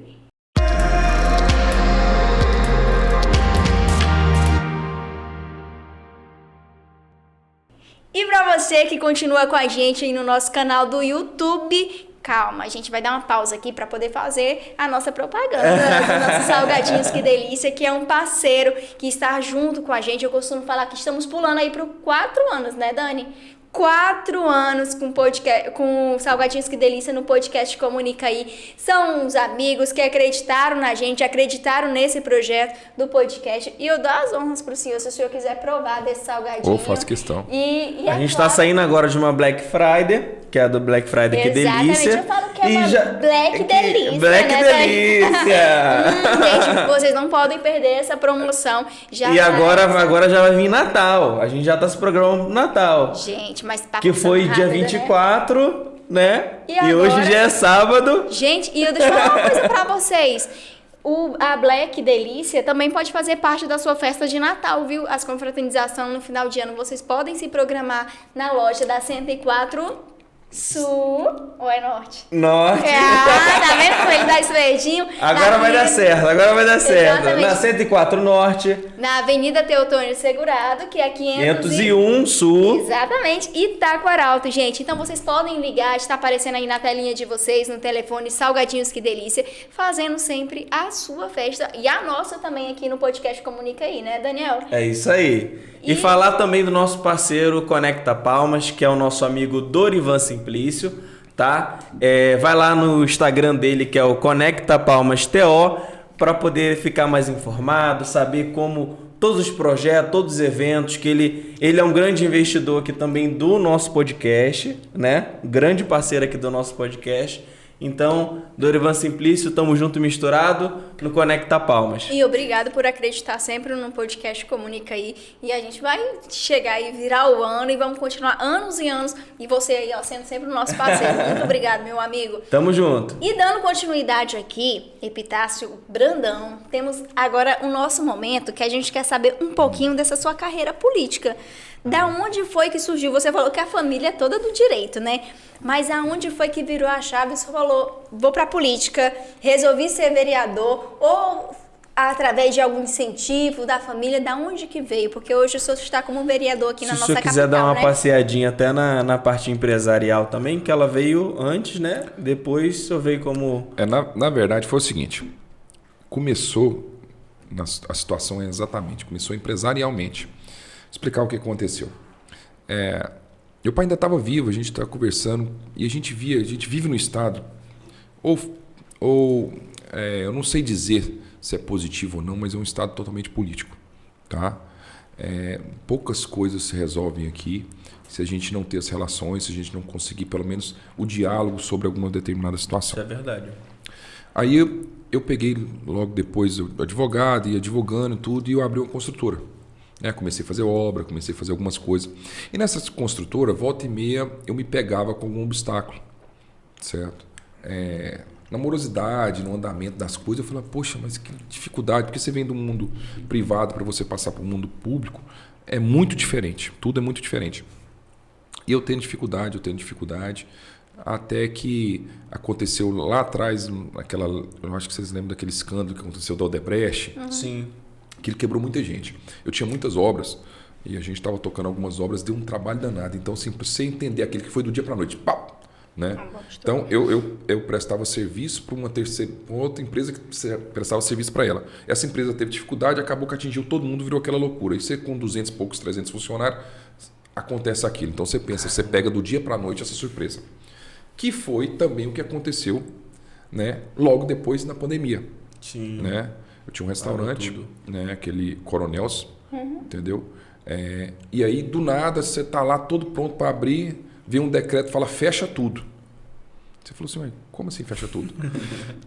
E pra você que continua com a gente aí no nosso canal do YouTube, calma, a gente vai dar uma pausa aqui pra poder fazer a nossa propaganda dos nossos salgadinhos, que delícia, que é um parceiro que está junto com a gente. Eu costumo falar que estamos pulando aí para 4 anos, né, Dani? 4 anos com podcast, com Salgadinhos Que Delícia no podcast Comunica Aí. São uns amigos que acreditaram na gente, acreditaram nesse projeto do podcast. E eu dou as honras pro senhor, se o senhor quiser provar desse salgadinho. Ou faço questão. E a gente tá saindo agora de uma Black Friday, que é a do Black Friday Que Delícia. Exatamente, eu falo que é uma Black Delícia. Black né, Delícia! Gente, vocês não podem perder essa promoção. E agora já vai vir Natal. A gente já tá se programando pro Natal. Gente, mas tá que foi rápido, dia 24, né? E hoje já é sábado. Gente, e eu deixo eu falar uma coisa pra vocês. A Black Delícia também pode fazer parte da sua festa de Natal, viu? As confraternizações no final de ano, vocês podem se programar na loja da 104 Sul ou é Norte? Norte. Tá vendo como ele dá esse verdinho? Agora vai dar certo. Exatamente. Na 104 Norte. Na Avenida Teotônio Segurado, que é 501 Sul. Exatamente. Itaquaralto, gente. Então vocês podem ligar, está aparecendo aí na telinha de vocês, no telefone Salgadinhos Que Delícia, fazendo sempre a sua festa e a nossa também aqui no podcast Comunica Aí, né, Daniel? É isso aí. E falar também do nosso parceiro Conecta Palmas, que é o nosso amigo Dorivan Simplício, tá? Vai lá no Instagram dele, que é o Conecta Palmas TO, para poder ficar mais informado, saber como todos os projetos, todos os eventos, que ele é um grande investidor aqui também do nosso podcast, né? Grande parceiro aqui do nosso podcast. Então, Dorivan Simplício, tamo junto e misturado no Conecta Palmas. E obrigado por acreditar sempre no podcast Comunica Aí. E a gente vai chegar e virar o ano e vamos continuar anos e anos. E você aí, ó, sendo sempre o nosso parceiro. Muito obrigado, meu amigo. Tamo junto. E dando continuidade aqui, Epitácio Brandão, temos agora o nosso momento que a gente quer saber um pouquinho dessa sua carreira política. Da onde foi que surgiu? Você falou que a família é toda do direito, né? Mas aonde foi que virou a chave e você falou, vou pra política, resolvi ser vereador, ou através de algum incentivo da família, da onde que veio? Porque hoje o senhor está como vereador aqui na nossa capital, né? Se o senhor quiser dar uma passeadinha até na parte empresarial também, que ela veio antes, né? Depois o senhor veio como... Na verdade foi o seguinte, começou, a situação é exatamente, começou empresarialmente. Explicar o que aconteceu. Meu pai ainda estava vivo, a gente estava conversando e a gente vive no estado, eu não sei dizer se é positivo ou não, mas é um estado totalmente político. Tá? Poucas coisas se resolvem aqui se a gente não ter as relações, se a gente não conseguir pelo menos o diálogo sobre alguma determinada situação. Isso é verdade. Aí eu peguei logo depois o advogado, ia advogando tudo e eu abri uma construtora. Comecei a fazer obra, comecei a fazer algumas coisas. E nessa construtora, volta e meia, eu me pegava com algum obstáculo, certo? Na morosidade, no andamento das coisas, eu falava, poxa, mas que dificuldade, porque você vem do mundo privado para você passar para o mundo público, é muito diferente, tudo é muito diferente. E eu tenho dificuldade, até que aconteceu lá atrás, eu acho que vocês lembram daquele escândalo que aconteceu da Odebrecht. Uhum. Sim. Aquilo quebrou muita gente. Eu tinha muitas obras e a gente estava tocando algumas obras, deu um trabalho danado. Então, assim, para você entender aquele que foi do dia para a noite, pau, né? Então, eu prestava serviço para uma outra empresa que prestava serviço para ela. Essa empresa teve dificuldade, acabou que atingiu todo mundo, virou aquela loucura. E você com 200 e poucos, 300 funcionários, acontece aquilo. Então, você pensa, você pega do dia para a noite essa surpresa. Que foi também o que aconteceu, né? Logo depois na pandemia. Sim. Né? Eu tinha um restaurante, né, aquele Coronels, entendeu? E aí, do nada, você tá lá todo pronto para abrir, vem um decreto, fala, fecha tudo. Você falou assim, como assim fecha tudo?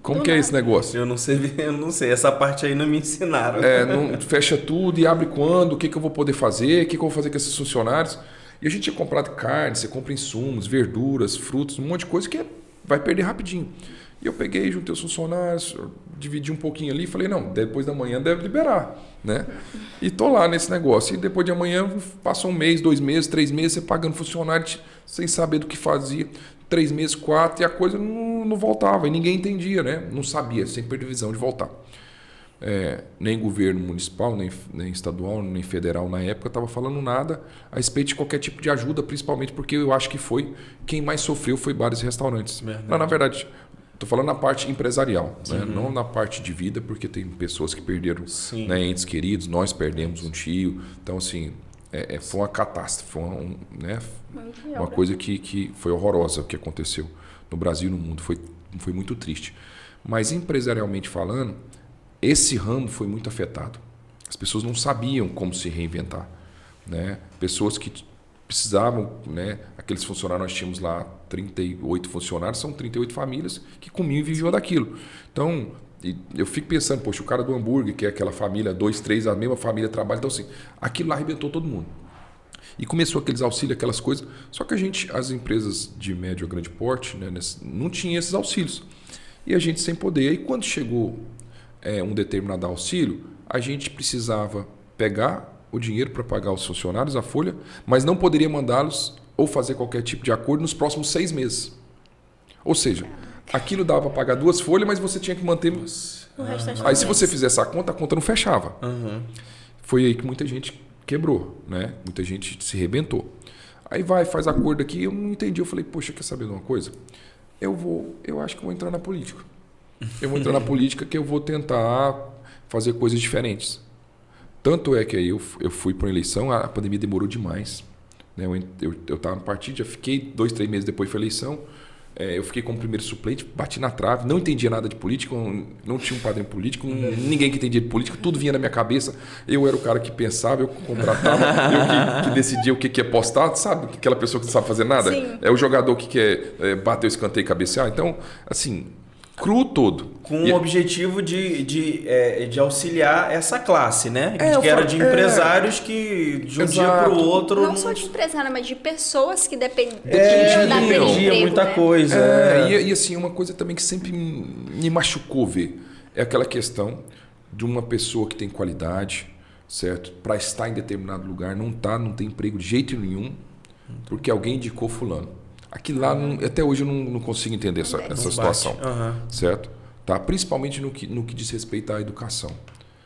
Como que é esse negócio? Eu não sei. Essa parte aí não me ensinaram. Não, fecha tudo e abre quando? O que eu vou poder fazer? O que eu vou fazer com esses funcionários? E a gente tinha comprado carne, você compra insumos, verduras, frutos, um monte de coisa que vai perder rapidinho. E eu peguei, juntei os funcionários, dividi um pouquinho ali e falei, não, depois da manhã deve liberar, né? E tô lá nesse negócio. E depois de amanhã passou 1 mês, 2 meses, 3 meses, você pagando funcionário sem saber do que fazia. 3 meses, 4, e a coisa não voltava. E ninguém entendia, né? Não sabia, sem previsão de voltar. Nem governo municipal, nem estadual, nem federal na época estava falando nada a respeito de qualquer tipo de ajuda, principalmente porque eu acho que quem mais sofreu foi bares e restaurantes. Não, na verdade, estou falando na parte empresarial, né? Não na parte de vida, porque tem pessoas que perderam, né, entes queridos, nós perdemos um tio. Então, assim, foi uma catástrofe, foi uma coisa que foi horrorosa o que aconteceu no Brasil e no mundo. Foi muito triste. Mas empresarialmente falando, esse ramo foi muito afetado. As pessoas não sabiam como se reinventar, né? Pessoas que precisavam, né? Aqueles funcionários, nós tínhamos lá 38 funcionários, são 38 famílias que comiam e viviam daquilo. Então, eu fico pensando, poxa, o cara do hambúrguer, que é aquela família, 2, 3, a mesma família trabalha, então assim, aquilo lá arrebentou todo mundo. E começou aqueles auxílios, aquelas coisas, só que as empresas de médio a grande porte, né, não tinham esses auxílios. E a gente sem poder. E quando chegou um determinado auxílio, a gente precisava pegar o dinheiro para pagar os funcionários, a folha, mas não poderia mandá-los ou fazer qualquer tipo de acordo nos próximos 6 meses. Ou seja, aquilo dava para pagar 2 folhas, mas você tinha que manter... Aí se você fizesse a conta não fechava. Foi aí que muita gente quebrou, né? Muita gente se rebentou. Aí faz acordo aqui, eu não entendi. Eu falei, poxa, quer saber de uma coisa? Eu acho que vou entrar na política. Eu vou entrar na política que eu vou tentar fazer coisas diferentes. Tanto é que aí eu fui para uma eleição, a pandemia demorou demais. Né? Eu estava no partido, já fiquei 2, 3 meses depois da eleição. Eu fiquei como primeiro suplente, bati na trave, não entendia nada de política, não tinha um padrinho político, ninguém que entendia de política, tudo vinha na minha cabeça. Eu era o cara que pensava, eu contratava, eu que decidia o que ia postar, sabe? Aquela pessoa que não sabe fazer nada. Sim. É o jogador que quer bater o escanteio e cabecear. Então, assim, cru todo. Com o objetivo de auxiliar essa classe, né? Que era de empresários que de um dia para o outro... Não só de empresário, mas de pessoas que dependiam dependia muita coisa. E assim, uma coisa também que sempre me machucou ver é aquela questão de uma pessoa que tem qualidade, certo? Para estar em determinado lugar, não tem emprego de jeito nenhum, porque alguém indicou fulano. Aquilo lá, até hoje eu não consigo entender essa situação, certo? Tá? Principalmente no que diz respeito à educação,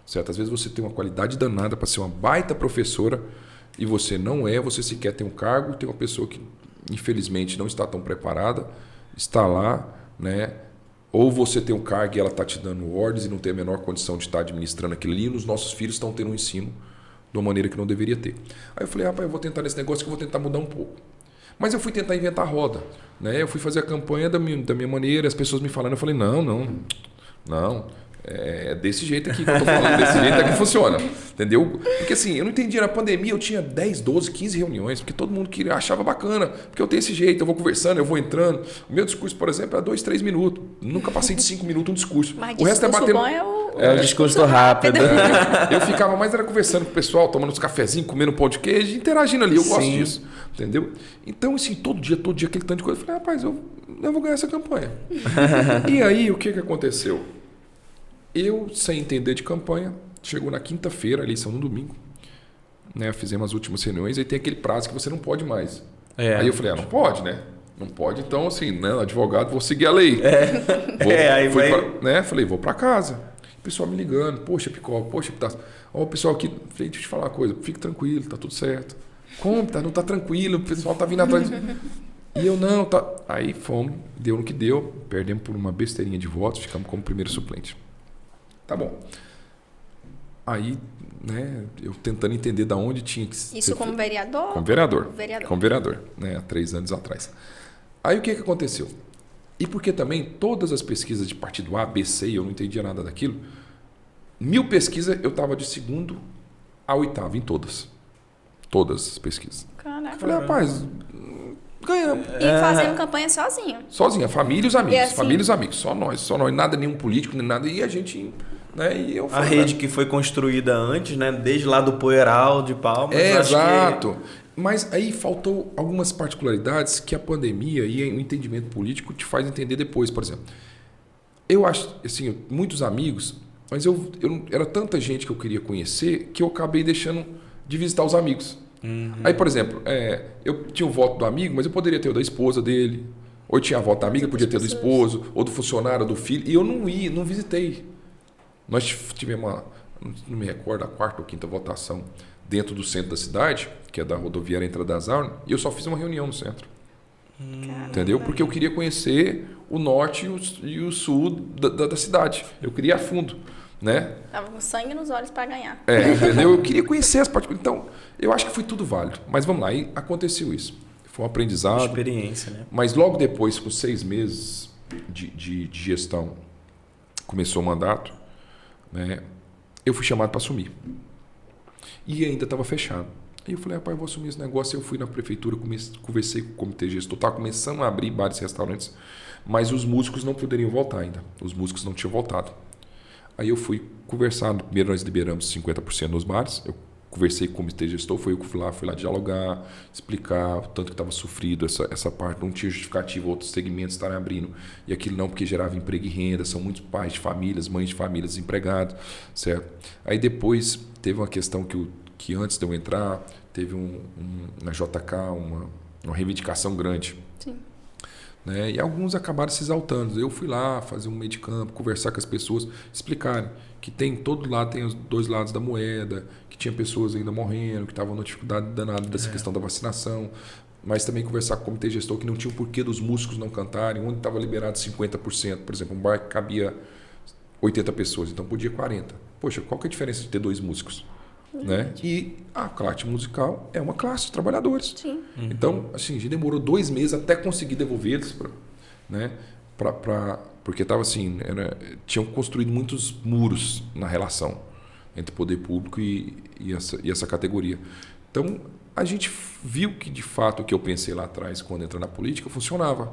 certo? Às vezes você tem uma qualidade danada para ser uma baita professora e você não você sequer tem um cargo, tem uma pessoa que infelizmente não está tão preparada, está lá, né? Ou você tem um cargo e ela está te dando ordens e não tem a menor condição de estar administrando aquilo ali, e os nossos filhos estão tendo um ensino de uma maneira que não deveria ter. Aí eu falei, rapaz, eu vou tentar nesse negócio que eu vou tentar mudar um pouco. Mas eu fui tentar inventar a roda, né? Eu fui fazer a campanha da minha maneira, as pessoas me falando, eu falei, não, é desse jeito aqui que eu tô falando, desse jeito aqui funciona, entendeu? Porque assim, eu não entendia, na pandemia eu tinha 10, 12, 15 reuniões, porque todo mundo achava bacana, porque eu tenho esse jeito, eu vou conversando, eu vou entrando. O meu discurso, por exemplo, é 2, 3 minutos, nunca passei de 5 minutos um discurso. Mas o resto é batendo... bom É o discurso rápido. Eu ficava mais era conversando com o pessoal, tomando uns cafezinhos, comendo um pão de queijo, interagindo ali. Eu gosto disso. Entendeu? Então, assim, todo dia, aquele tanto de coisa. Eu falei, rapaz, eu vou ganhar essa campanha. E aí, o que aconteceu? Eu, sem entender de campanha, chegou na quinta-feira, a eleição no domingo, né? Fizemos as últimas reuniões, aí tem aquele prazo que você não pode mais. Aí eu falei, não pode, né? Não pode, então, assim, né? Advogado, vou seguir a lei. Falei, vou para casa. O pessoal me ligando, poxa, Picó, poxa, Pitaço. Ó, o pessoal aqui, falei, deixa eu te falar uma coisa, fique tranquilo, tá tudo certo. Como? Não tá tranquilo, o pessoal tá vindo atrás. E eu, não, tá. Aí fomos, deu no que deu, perdemos por uma besteirinha de votos, ficamos como primeiro suplente. Tá bom. Aí, né, eu tentando entender da onde tinha que ser. Isso como vereador? Como vereador. Como vereador, né, há 3 anos atrás. Aí o que aconteceu? E porque também todas as pesquisas de partido A, B, C, eu não entendia nada daquilo, 1000 pesquisas eu estava de 2º a 8º em todas. Todas as pesquisas. Caraca. Eu falei, rapaz, Ganhamos. E fazendo campanha sozinho. Sozinha, família e os amigos. E assim- Família e os amigos. Só nós, nada, nenhum político, nem nada. E a gente, né? E eu A falei, rede que foi construída antes, né? Desde lá do Poeiral, de Palmas. acho que- exato. Mas aí faltou algumas particularidades que a pandemia e o entendimento político te faz entender depois, por exemplo. Eu acho, assim, muitos amigos, mas era tanta gente que eu queria conhecer que eu acabei deixando de visitar os amigos. Aí, por exemplo, eu tinha o voto do amigo, mas eu poderia ter o da esposa dele. Ou eu tinha a voto da amiga, podia ter do esposo, ou do funcionário, ou do filho. E eu não visitei. Nós tivemos não me recordo, a quarta ou quinta votação dentro do centro da cidade, que é da rodoviária Entrada das Armas, e eu só fiz uma reunião no centro. Entendeu? Porque eu queria conhecer o norte e o sul da cidade. Eu queria ir a fundo, né? Tava com sangue nos olhos para ganhar. Entendeu? Eu queria conhecer as partes. Então, eu acho que foi tudo válido. Mas vamos lá, e aconteceu isso. Foi um aprendizado. Experiência, né? Mas logo depois, com 6 meses de gestão, começou o mandato, né? Eu fui chamado para assumir. E ainda estava fechado. Aí eu falei, rapaz, eu vou assumir esse negócio. Eu fui na prefeitura, conversei com o comitê gestor, estava começando a abrir bares e restaurantes, mas os músicos não poderiam voltar ainda. Os músicos não tinham voltado. Aí eu fui conversar, primeiro nós liberamos 50% nos bares, eu conversei com o comitê gestor, foi eu que fui lá dialogar, explicar o tanto que estava sofrido essa parte, não tinha justificativa outros segmentos estarem abrindo, e aquilo não porque gerava emprego e renda, são muitos pais de famílias, mães de famílias desempregados, certo? Aí depois teve uma questão que antes de eu entrar, teve na JK uma reivindicação grande. Sim. Né? E alguns acabaram se exaltando. Eu fui lá fazer um meio de campo, conversar com as pessoas, explicarem que tem todo lado, tem os dois lados da moeda, que tinha pessoas ainda morrendo, que estavam numa dificuldade danada dessa questão da vacinação, mas também conversar com o comitê gestor que não tinha o porquê dos músicos não cantarem, onde estava liberado 50%, por exemplo, um bar que cabia 80 pessoas, então podia 40. Poxa, qual que é a diferença de ter 2 músicos? Né? E a classe musical é uma classe de trabalhadores. Sim. Então, assim, a gente demorou 2 meses até conseguir devolver eles, né? Porque estava assim, tinham construído muitos muros na relação entre o poder público e essa categoria. Então, a gente viu que, de fato, o que eu pensei lá atrás, quando entrou na política, funcionava.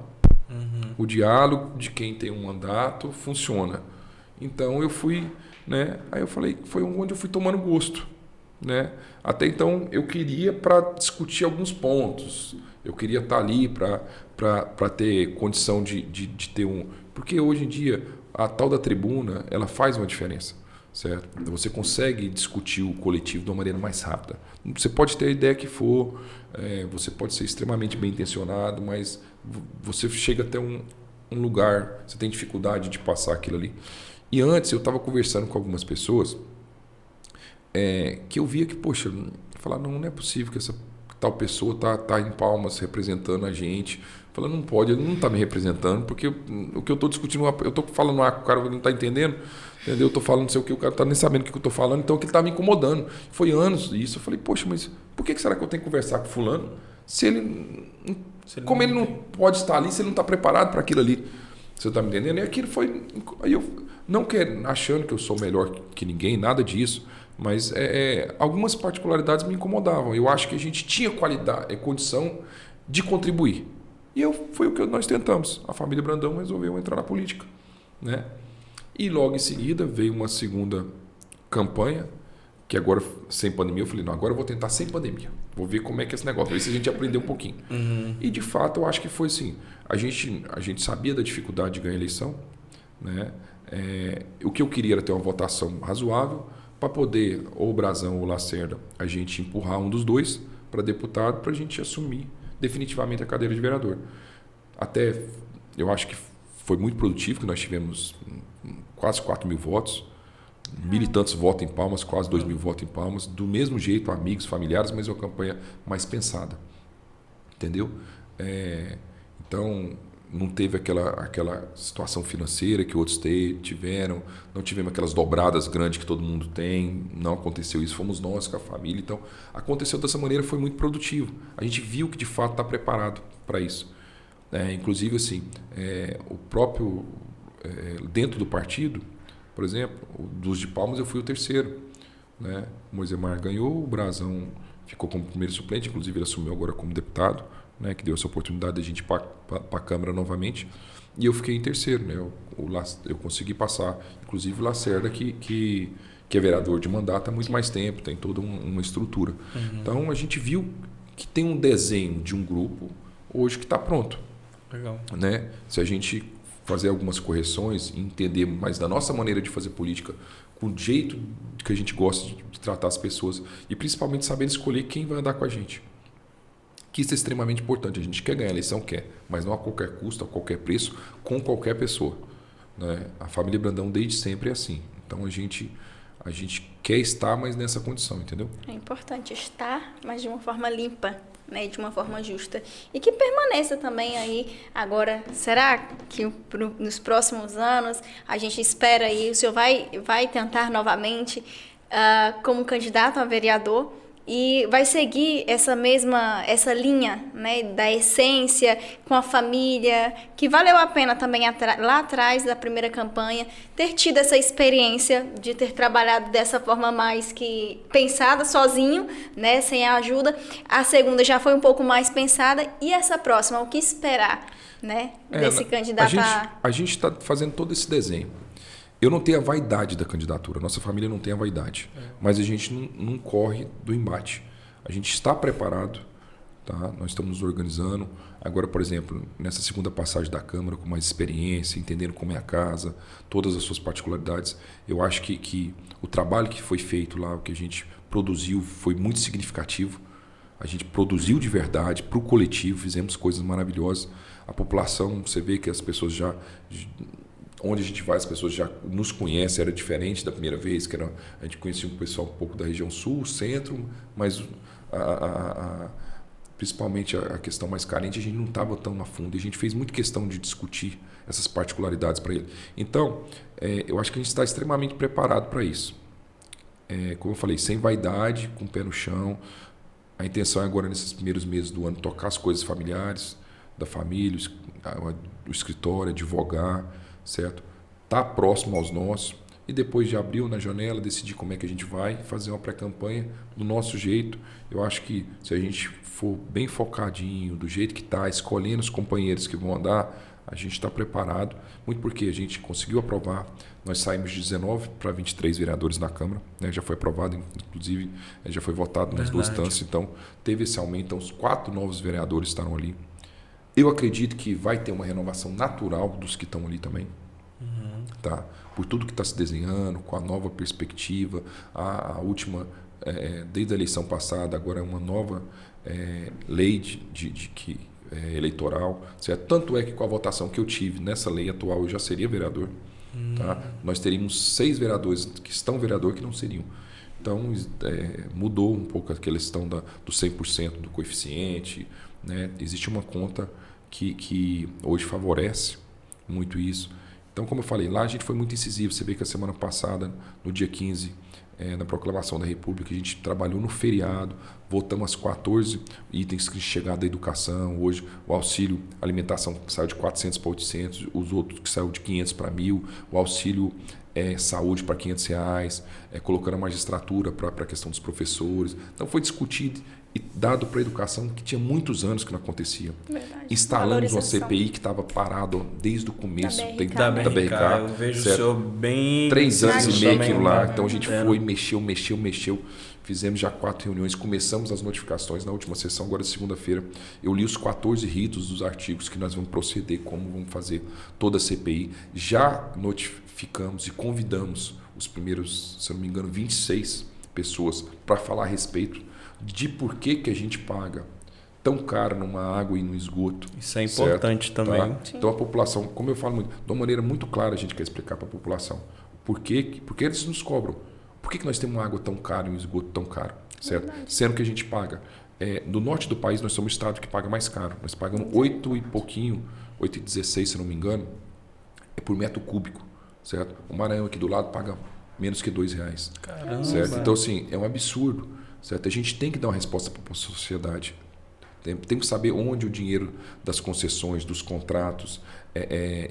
O diálogo de quem tem um mandato funciona. Então, eu fui, né? Aí eu falei, foi onde eu fui tomando gosto. Né? Até então eu queria para discutir alguns pontos, eu queria estar ali para ter condição de ter porque hoje em dia a tal da tribuna ela faz uma diferença, certo? Você consegue discutir o coletivo de uma maneira mais rápida. Você pode ter a ideia que for, você pode ser extremamente bem intencionado, mas você chega até um lugar, você tem dificuldade de passar aquilo ali. E antes eu estava conversando com algumas pessoas que eu via que, poxa, falar, não é possível que essa tal pessoa tá em Palmas representando a gente. Falando, não pode, ele não está me representando, porque o que eu estou discutindo, eu estou falando, o cara não está entendendo, entendeu? Eu estou falando não sei o que, o cara não está nem sabendo o que eu estou falando, então aquilo está me incomodando. Foi anos isso, eu falei, poxa, mas por que será que eu tenho que conversar com fulano como ele não pode estar ali, se ele não está preparado para aquilo ali? Você está me entendendo? E aquilo foi... Aí eu não achando que eu sou melhor que ninguém, nada disso, mas algumas particularidades me incomodavam. Eu acho que a gente tinha qualidade, condição de contribuir. E foi o que nós tentamos. A família Brandão resolveu entrar na política. Né? E logo em seguida veio uma segunda campanha, que agora, sem pandemia, eu falei, não, agora eu vou tentar sem pandemia. Vou ver como é que é esse negócio, ver se a gente aprendeu um pouquinho. E de fato, eu acho que foi assim. A gente sabia da dificuldade de ganhar eleição. Né? O que eu queria era ter uma votação razoável, para poder, ou o Brazão ou o Lacerda, a gente empurrar um dos dois para deputado, para a gente assumir definitivamente a cadeira de vereador. Até, eu acho que foi muito produtivo, que nós tivemos quase 4 mil votos, 1.000 e tantos votos em Palmas, quase 2.000 votos em Palmas, do mesmo jeito, amigos, familiares, mas uma campanha mais pensada. Entendeu? Então, não teve aquela situação financeira que outros tiveram, não tivemos aquelas dobradas grandes que todo mundo tem, não aconteceu isso, fomos nós com a família, então aconteceu dessa maneira, foi muito produtivo. A gente viu que de fato está preparado para isso. Inclusive, assim, o próprio, dentro do partido, por exemplo, dos de Palmas eu fui o terceiro. Né? O Moisemar ganhou, o Brazão ficou como primeiro suplente, inclusive ele assumiu agora como deputado, né, que deu essa oportunidade de a gente ir para a Câmara novamente. E eu fiquei em terceiro. Né? Eu consegui passar, inclusive o Lacerda, que é vereador de mandato há muito mais tempo, tem toda uma estrutura. Então a gente viu que tem um desenho de um grupo hoje que está pronto. Legal. Né? Se a gente fazer algumas correções e entender mais da nossa maneira de fazer política, com o jeito que a gente gosta de tratar as pessoas e principalmente saber escolher quem vai andar com a gente. Que isso é extremamente importante. A gente quer ganhar a eleição, quer, mas não a qualquer custo, a qualquer preço, com qualquer pessoa. Né? A família Brandão desde sempre é assim. Então a gente quer estar, mas nessa condição, entendeu? É importante estar, mas de uma forma limpa, né, de uma forma justa. E que permaneça também aí. Agora, será que nos próximos anos a gente espera aí, o senhor vai tentar novamente como candidato a vereador e vai seguir essa linha, né, da essência com a família, que valeu a pena também lá atrás da primeira campanha ter tido essa experiência de ter trabalhado dessa forma mais que pensada sozinho, né, sem a ajuda. A segunda já foi um pouco mais pensada e essa próxima, o que esperar, né, desse candidato a gente está fazendo todo esse desenho. Eu não tenho a vaidade da candidatura, nossa família não tem a vaidade, mas a gente não corre do embate. A gente está preparado, tá? Nós estamos nos organizando. Agora, por exemplo, nessa segunda passagem da Câmara, com mais experiência, entendendo como é a casa, todas as suas particularidades, eu acho que o trabalho que foi feito lá, o que a gente produziu, foi muito significativo. A gente produziu de verdade para o coletivo, fizemos coisas maravilhosas. A população, você vê que as pessoas já... Onde a gente vai, as pessoas já nos conhecem, era diferente da primeira vez, a gente conhecia um pessoal um pouco da região sul, centro, mas principalmente a questão mais carente, a gente não estava tão a fundo, e a gente fez muita questão de discutir essas particularidades para ele. Então, eu acho que a gente está extremamente preparado para isso. Como eu falei, sem vaidade, com o pé no chão. A intenção é agora, nesses primeiros meses do ano, tocar as coisas familiares, da família, o escritório, advogar, certo? Tá próximo aos nossos e depois de abril na janela decidir como é que a gente vai fazer uma pré-campanha do nosso jeito. Eu acho que se a gente for bem focadinho, do jeito que está, escolhendo os companheiros que vão andar, a gente está preparado, muito porque a gente conseguiu aprovar, nós saímos de 19 para 23 vereadores na Câmara, né? Já foi aprovado, inclusive já foi votado nas duas instâncias, então teve esse aumento, então os 4 novos vereadores estarão ali. Eu acredito que vai ter uma renovação natural dos que estão ali também. Tá? Por tudo que está se desenhando, com a nova perspectiva, a última, desde a eleição passada, agora é uma nova lei eleitoral. Certo? Tanto é que com a votação que eu tive nessa lei atual, eu já seria vereador. Tá? Nós teríamos 6 vereadores que estão vereador que não seriam. Então, mudou um pouco aquela questão do 100% do coeficiente. Né? Existe uma conta que hoje favorece muito isso. Então, como eu falei, lá a gente foi muito incisivo. Você vê que a semana passada, no dia 15, na proclamação da República, a gente trabalhou no feriado, votamos as 14 itens que chegaram da educação. Hoje, o auxílio alimentação saiu de 400 para 800, os outros que saiu de 500 para 1.000, o auxílio saúde para R$500, colocando a magistratura para a questão dos professores. Então, foi discutido e dado para a educação que tinha muitos anos que não acontecia. Verdade. Instalamos uma CPI que estava parado desde o começo da BRK. Eu vejo o senhor bem... 3 anos e meio aquilo lá. Né? Então a gente foi, mexeu. Fizemos já 4 reuniões, começamos as notificações na última sessão, agora segunda-feira. Eu li os 14 ritos dos artigos que nós vamos proceder, como vamos fazer toda a CPI. Já notificamos e convidamos os primeiros, se eu não me engano, 26 pessoas para falar a respeito de por que a gente paga tão caro numa água e no esgoto. Isso é importante também. Tá? Então a população, como eu falo muito, de uma maneira muito clara a gente quer explicar para a população por que eles nos cobram. Por que nós temos uma água tão cara e um esgoto tão caro? Certo? Sendo que a gente paga. No norte do país nós somos o estado que paga mais caro. Nós pagamos 8 e pouquinho, 8,16 se não me engano, por metro cúbico. Certo? O Maranhão aqui do lado paga menos que R$2. Caramba. Certo? Então assim, é um absurdo. Certo? A gente tem que dar uma resposta para a sociedade. Tem que saber onde o dinheiro das concessões, dos contratos,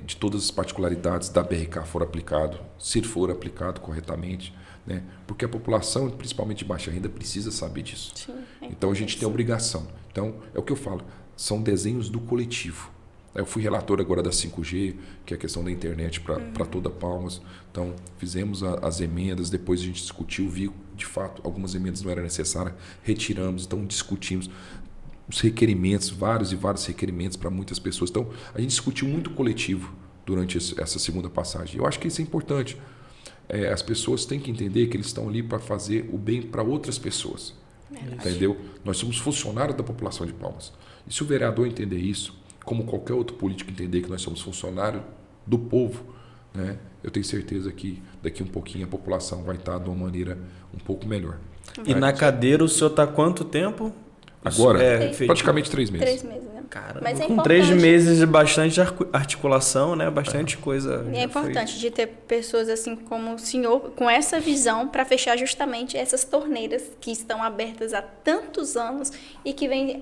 de todas as particularidades da BRK for aplicado, se for aplicado corretamente. Né? Porque a população, principalmente de baixa renda, precisa saber disso. Sim, então a gente tem a obrigação. Então é o que eu falo. são desenhos do coletivo. Eu fui relator agora da 5G, que é a questão da internet para toda Palmas. Então, fizemos as emendas, depois a gente discutiu, viu, de fato, algumas emendas não eram necessárias, retiramos, então discutimos os requerimentos, vários e vários requerimentos para muitas pessoas. Então, a gente discutiu muito coletivo durante essa segunda passagem. Eu acho que isso é importante. As pessoas têm que entender que eles estão ali para fazer o bem para outras pessoas. Entendeu? Nós somos funcionários da população de Palmas. E se o vereador entender isso, como qualquer outro político entender que nós somos funcionários do povo, né, eu tenho certeza que daqui um pouquinho a população vai estar de uma maneira um pouco melhor. E na cadeira o senhor está quanto tempo? Agora, praticamente 3 meses. 3 meses, né? Caramba, Mas com 3 meses de bastante articulação, né? Bastante coisa. E é importante de ter pessoas assim como o senhor, com essa visão para fechar justamente essas torneiras que estão abertas há tantos anos e que vem...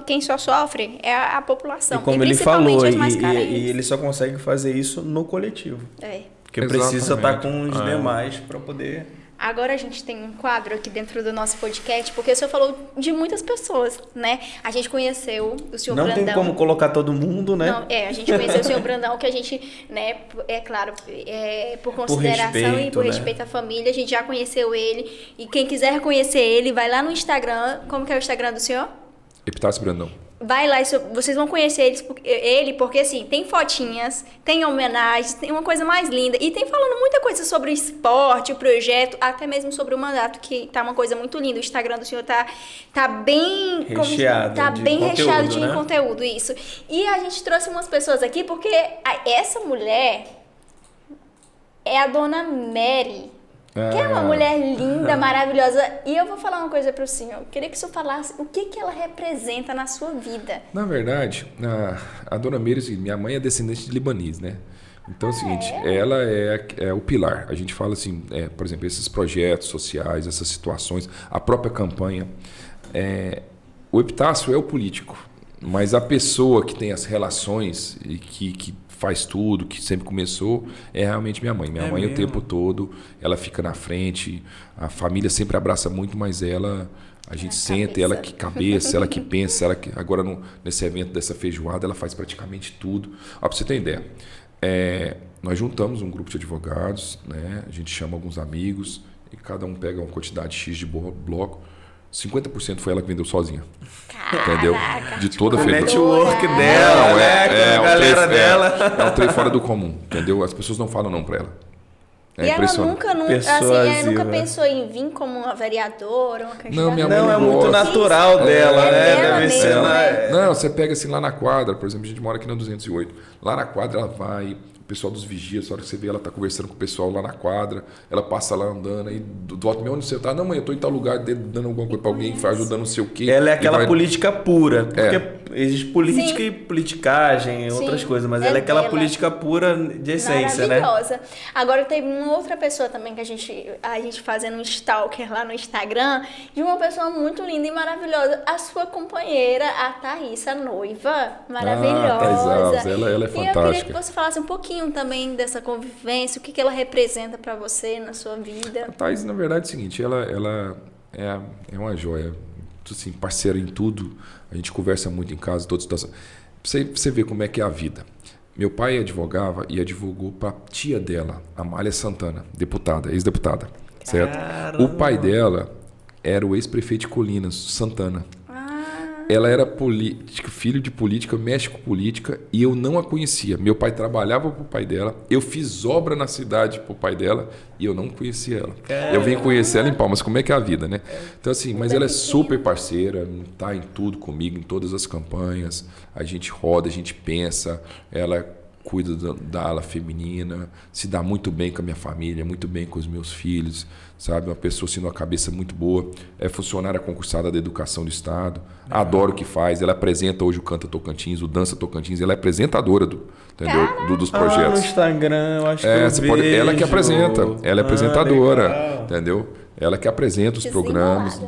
quem só sofre é a população. E como ele falou, e ele só consegue fazer isso no coletivo. Porque precisa estar com os demais para poder... Agora a gente tem um quadro aqui dentro do nosso podcast, porque o senhor falou de muitas pessoas, né? A gente conheceu o senhor Brandão. Não tem como colocar todo mundo, né? Não, a gente conheceu o senhor Brandão, que a gente, né, é claro, por consideração e por respeito à família, a gente já conheceu ele. E quem quiser conhecer ele, vai lá no Instagram. Como que é o Instagram do senhor? Epitácio Brandão. Vai lá, vocês vão conhecer ele, porque assim, tem fotinhas, tem homenagens, tem uma coisa mais linda. E tem falando muita coisa sobre o esporte, o projeto, até mesmo sobre o mandato, que tá uma coisa muito linda. O Instagram do senhor tá bem recheado, recheado de conteúdo, isso. E a gente trouxe umas pessoas aqui, porque essa mulher é a dona Mary. Que é uma mulher linda, maravilhosa. E eu vou falar uma coisa para o senhor. Eu queria que o senhor falasse o que ela representa na sua vida. Na verdade, a dona Mary, minha mãe é descendente de libanês, né? Então é o seguinte, ela é o pilar. A gente fala assim, por exemplo, esses projetos sociais, essas situações, a própria campanha. O Epitácio é o político, mas a pessoa que tem as relações e que faz tudo, que sempre começou, é realmente minha mãe. Minha mãe mesmo? O tempo todo, ela fica na frente, a família sempre abraça muito, mas a gente senta, ela que cabeça, ela que pensa, agora nesse evento dessa feijoada, ela faz praticamente tudo. Ó, pra você ter ideia, nós juntamos um grupo de advogados, né? A gente chama alguns amigos e cada um pega uma quantidade X de bloco. 50% foi ela que vendeu sozinha. Caraca, entendeu? De toda a network dela, a galera dela. É um trem fora do comum, entendeu? As pessoas não falam não pra ela. E ela nunca pensou em vir como uma vereadora, uma candidata? Não, minha mãe não é muito natural dela, né? Deve ser. Não, você pega assim lá na quadra, por exemplo, a gente mora aqui na 208. Lá na quadra ela vai, o pessoal dos vigias, a hora que você vê ela tá conversando com o pessoal lá na quadra, ela passa lá andando, aí volta meio onde você tá, não mãe, eu tô em tal lugar dando alguma coisa pra alguém, ajudando não sei o quê. Ela é aquela política pura, porque existe política e politicagem, outras coisas, mas ela é aquela política pura de essência, né? Maravilhosa. Agora tem uma outra pessoa também que a gente fazendo um stalker lá no Instagram, de uma pessoa muito linda e maravilhosa, a sua companheira, a Thaís, a noiva, maravilhosa. Ela é fantástica. E eu queria que você falasse um pouquinho também dessa convivência, o que ela representa para você na sua vida. A Thaís, na verdade, é o seguinte, ela é uma joia, assim, parceira em tudo. A gente conversa muito em casa, toda situação. Você vê como é que é a vida. Meu pai advogava e advogou para a tia dela, Amália Santana, deputada, ex-deputada, certo? Caramba. O pai dela era o ex-prefeito de Colinas, Santana. Ela era filho de política, mexe com política, e eu não a conhecia. Meu pai trabalhava pro pai dela, eu fiz obra na cidade pro pai dela e eu não conhecia ela. Caramba. Eu vim conhecer ela em Palmas, como é que é a vida, né? Então assim, mas ela é super parceira, tá em tudo comigo, em todas as campanhas. A gente roda, a gente pensa, ela cuida da ala feminina, se dá muito bem com a minha família, muito bem com os meus filhos, sabe? Uma pessoa assim, uma cabeça muito boa, é funcionária concursada da Educação do Estado, adora o que faz, ela apresenta hoje o Canta Tocantins, o Dança Tocantins, ela é apresentadora dos projetos. No Instagram, eu acho que eu vejo. Ela que apresenta, ela é apresentadora, entendeu? Ela que apresenta os programas,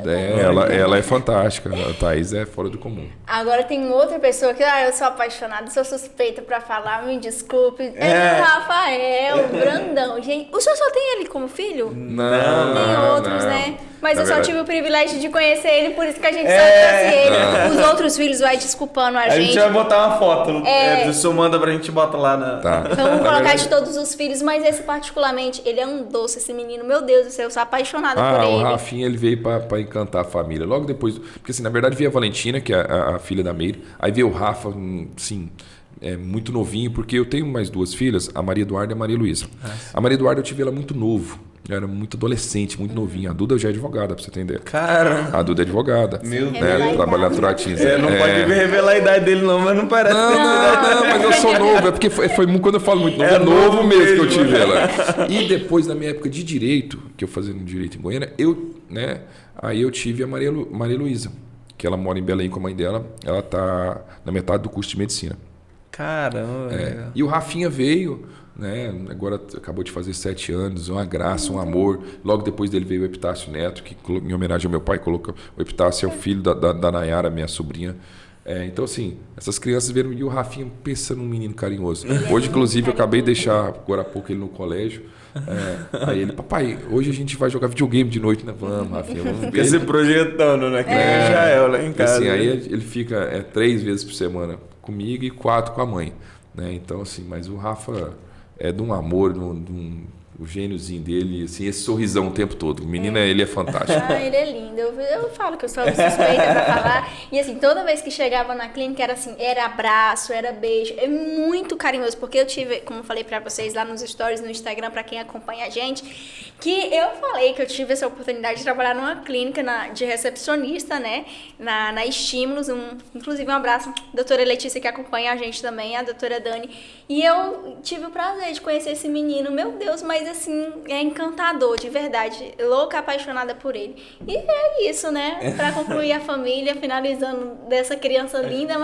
ela é fantástica, a Thaís é fora do comum. Agora tem outra pessoa que eu sou apaixonada, sou suspeita pra falar, me desculpe, é o Rafael. Brandão, gente. O senhor só tem ele como filho? Não, Tem não, outros, não. né? Mas Na eu só verdade- tive o privilégio de conhecer ele, por isso que a gente sabe conhecer ele. Os outros filhos vai desculpando a A gente gente. vai botar uma foto. É. O senhor manda pra gente botar lá na. Tá. Então, vamos Na colocar verdade- de todos os filhos, mas esse particularmente, ele é um doce, esse menino. Meu Deus do céu, eu sou apaixonada por o ele. Rafinha, ele veio pra encantar a família. Logo depois... Porque, assim, na verdade, veio a Valentina, que é a filha da Meire. Aí veio o Rafa, assim... muito novinho, porque eu tenho mais duas filhas, a Maria Eduarda e a Maria Luísa. A Maria Eduarda eu tive ela muito novo. Eu era muito adolescente, muito novinha. A Duda já é advogada, pra você entender. Cara. A Duda é advogada. Meu Revelar a né? idade. Trabalha na Troatins. Não pode revelar a idade dele, não, mas não parece ter idade. Não, mas eu sou novo. É porque quando eu falo muito novo, É é novo novo mesmo que eu mesmo. tive ela. E depois, na minha época de direito, que eu fazia no direito em Goiânia, aí eu tive a Maria Luísa, que ela mora em Belém com a mãe dela. Ela tá na metade do curso de medicina. Caramba. legal. E o Rafinha veio, né? Agora acabou de fazer 7 anos, uma graça, um amor. Logo depois dele veio o Epitácio Neto, que em homenagem ao meu pai, colocou o Epitácio, é o filho da Nayara, minha sobrinha. Então, assim, essas crianças viram e o Rafinha pensa num menino carinhoso. Hoje, inclusive, eu acabei de deixar agora há pouco ele no colégio. Aí ele, papai, hoje a gente vai jogar videogame de noite, né? Vamos, Rafinha, vamos Fica ver. se projetando, né? Que nem já é lá em casa. Assim, aí ele fica 3 vezes por semana comigo e 4 com a mãe, né? Então, assim, mas o Rafa é de um amor, o gêniozinho dele, assim, esse sorrisão o tempo todo. O menino, ele é fantástico. Ele é lindo. Eu falo que eu sou suspeita pra falar. E assim, toda vez que chegava na clínica era assim, era abraço, era beijo. É muito carinhoso, porque eu tive, como eu falei pra vocês lá nos stories, no Instagram, pra quem acompanha a gente, que eu falei que eu tive essa oportunidade de trabalhar numa clínica de recepcionista, né? Na Estímulos. Inclusive, um abraço à doutora Letícia, que acompanha a gente também, a doutora Dani. E eu tive o prazer de conhecer esse menino. Meu Deus, mas assim, é encantador, de verdade. Louca, apaixonada por ele. E é isso, né? Pra concluir a família, finalizando dessa criança linda,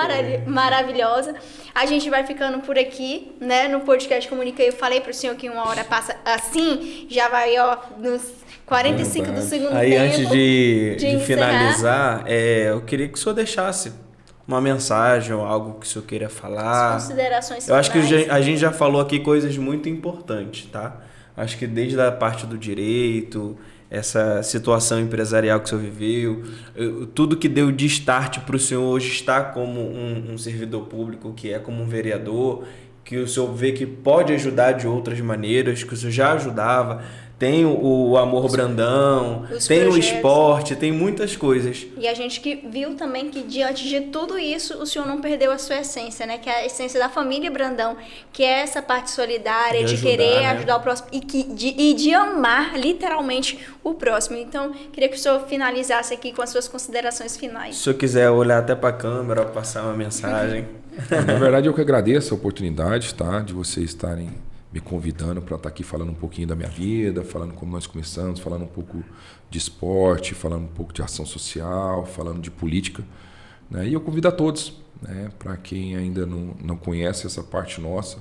maravilhosa. A gente vai ficando por aqui, né? No podcast Comuniquei, eu falei pro senhor que 1 hora passa assim, já vai, ó, nos 45 do segundo Aí, tempo. antes de encerrar. finalizar, eu queria que o senhor deixasse uma mensagem ou algo que o senhor queira falar. As considerações Eu acho que finais. a gente já falou aqui coisas muito importantes, tá? Acho que desde a parte do direito, essa situação empresarial que o senhor viveu, tudo que deu de start para o senhor hoje estar como um servidor público, que é como um vereador, que o senhor vê que pode ajudar de outras maneiras, que o senhor já ajudava. Tem o Amor Brandão, tem o projetos. esporte, tem muitas coisas. E a gente que viu também que diante de tudo isso, o senhor não perdeu a sua essência, né? Que é a essência da família Brandão, que é essa parte solidária, de ajudar, querer né? ajudar o próximo e de amar literalmente o próximo. Então, queria que o senhor finalizasse aqui com as suas considerações finais. Se o senhor quiser olhar até para a câmera ou passar uma mensagem. Na verdade, eu que agradeço a oportunidade, tá? De vocês estarem me convidando para estar aqui falando um pouquinho da minha vida, falando como nós começamos, falando um pouco de esporte, falando um pouco de ação social, falando de política, né? E eu convido a todos, né? Para quem ainda não conhece essa parte nossa,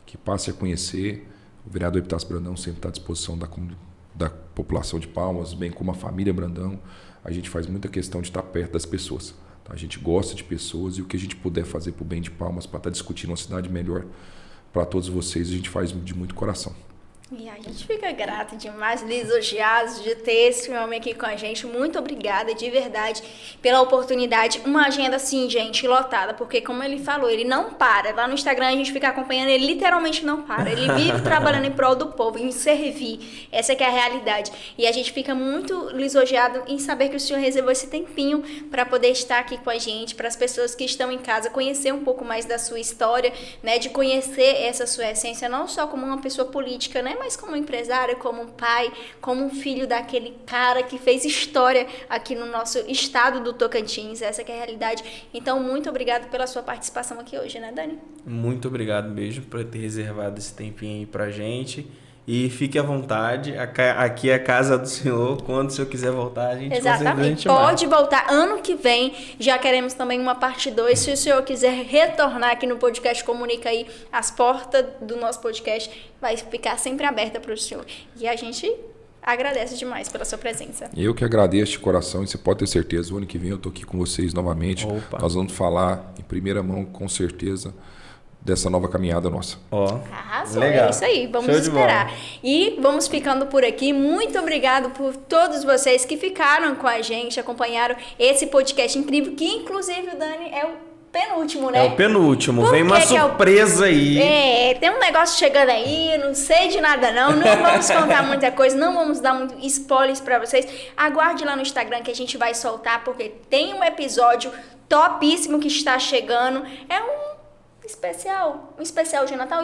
que passe a conhecer. O vereador Epitácio Brandão sempre está à disposição da população de Palmas, bem como a família Brandão. A gente faz muita questão de estar perto das pessoas. Tá? A gente gosta de pessoas e o que a gente puder fazer para o bem de Palmas, para estar discutindo uma cidade melhor para todos vocês, a gente faz de muito coração. E a gente fica grata demais, lisonjeados de ter esse homem aqui com a gente. Muito obrigada, de verdade, pela oportunidade. Uma agenda assim, gente, lotada, porque como ele falou, ele não para. Lá no Instagram a gente fica acompanhando, ele literalmente não para. Ele vive trabalhando em prol do povo, em servir. Essa que é a realidade. E a gente fica muito lisonjeado em saber que o senhor reservou esse tempinho para poder estar aqui com a gente, para as pessoas que estão em casa conhecer um pouco mais da sua história, né, de conhecer essa sua essência, não só como uma pessoa política, né, mas como um empresário, como um pai, como um filho daquele cara que fez história aqui no nosso estado do Tocantins. Essa que é a realidade. Então, muito obrigado pela sua participação aqui hoje, né, Dani? Muito obrigado mesmo por ter reservado esse tempinho aí pra gente. E fique à vontade, aqui é a casa do senhor. Quando o senhor quiser voltar, a gente Exatamente. Pode voltar. Ano que vem já queremos também uma parte 2. Se o senhor quiser retornar aqui no podcast Comunica aí, as portas do nosso podcast vai ficar sempre aberta para o senhor. E a gente agradece demais pela sua presença. Eu que agradeço de coração e você pode ter certeza, o ano que vem eu estou aqui com vocês novamente. Opa. Nós vamos falar em primeira mão, com certeza, dessa nova caminhada nossa. Ó, Arrasou, legal. é isso aí, vamos Show de esperar. bola. E vamos ficando por aqui. Muito obrigado por todos vocês que ficaram com a gente, acompanharam esse podcast incrível, que inclusive o Dani é o penúltimo, né? É o penúltimo, Por vem uma que é o- surpresa aí. É, tem um negócio chegando aí, não sei de nada não vamos contar muita coisa, não vamos dar muito spoilers pra vocês. Aguarde lá no Instagram que a gente vai soltar, porque tem um episódio topíssimo que está chegando. É um especial de Natal,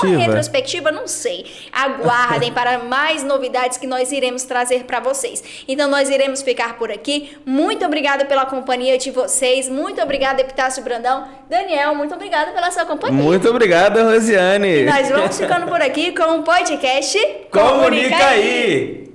uma retrospectiva, não sei. Aguardem para mais novidades que nós iremos trazer para vocês. Então nós iremos ficar por aqui. Muito obrigada pela companhia de vocês. Muito obrigada, Epitácio Brandão. Daniel, muito obrigada pela sua companhia. Muito obrigado, Rosiane. Nós vamos ficando por aqui com o podcast Comunica aí!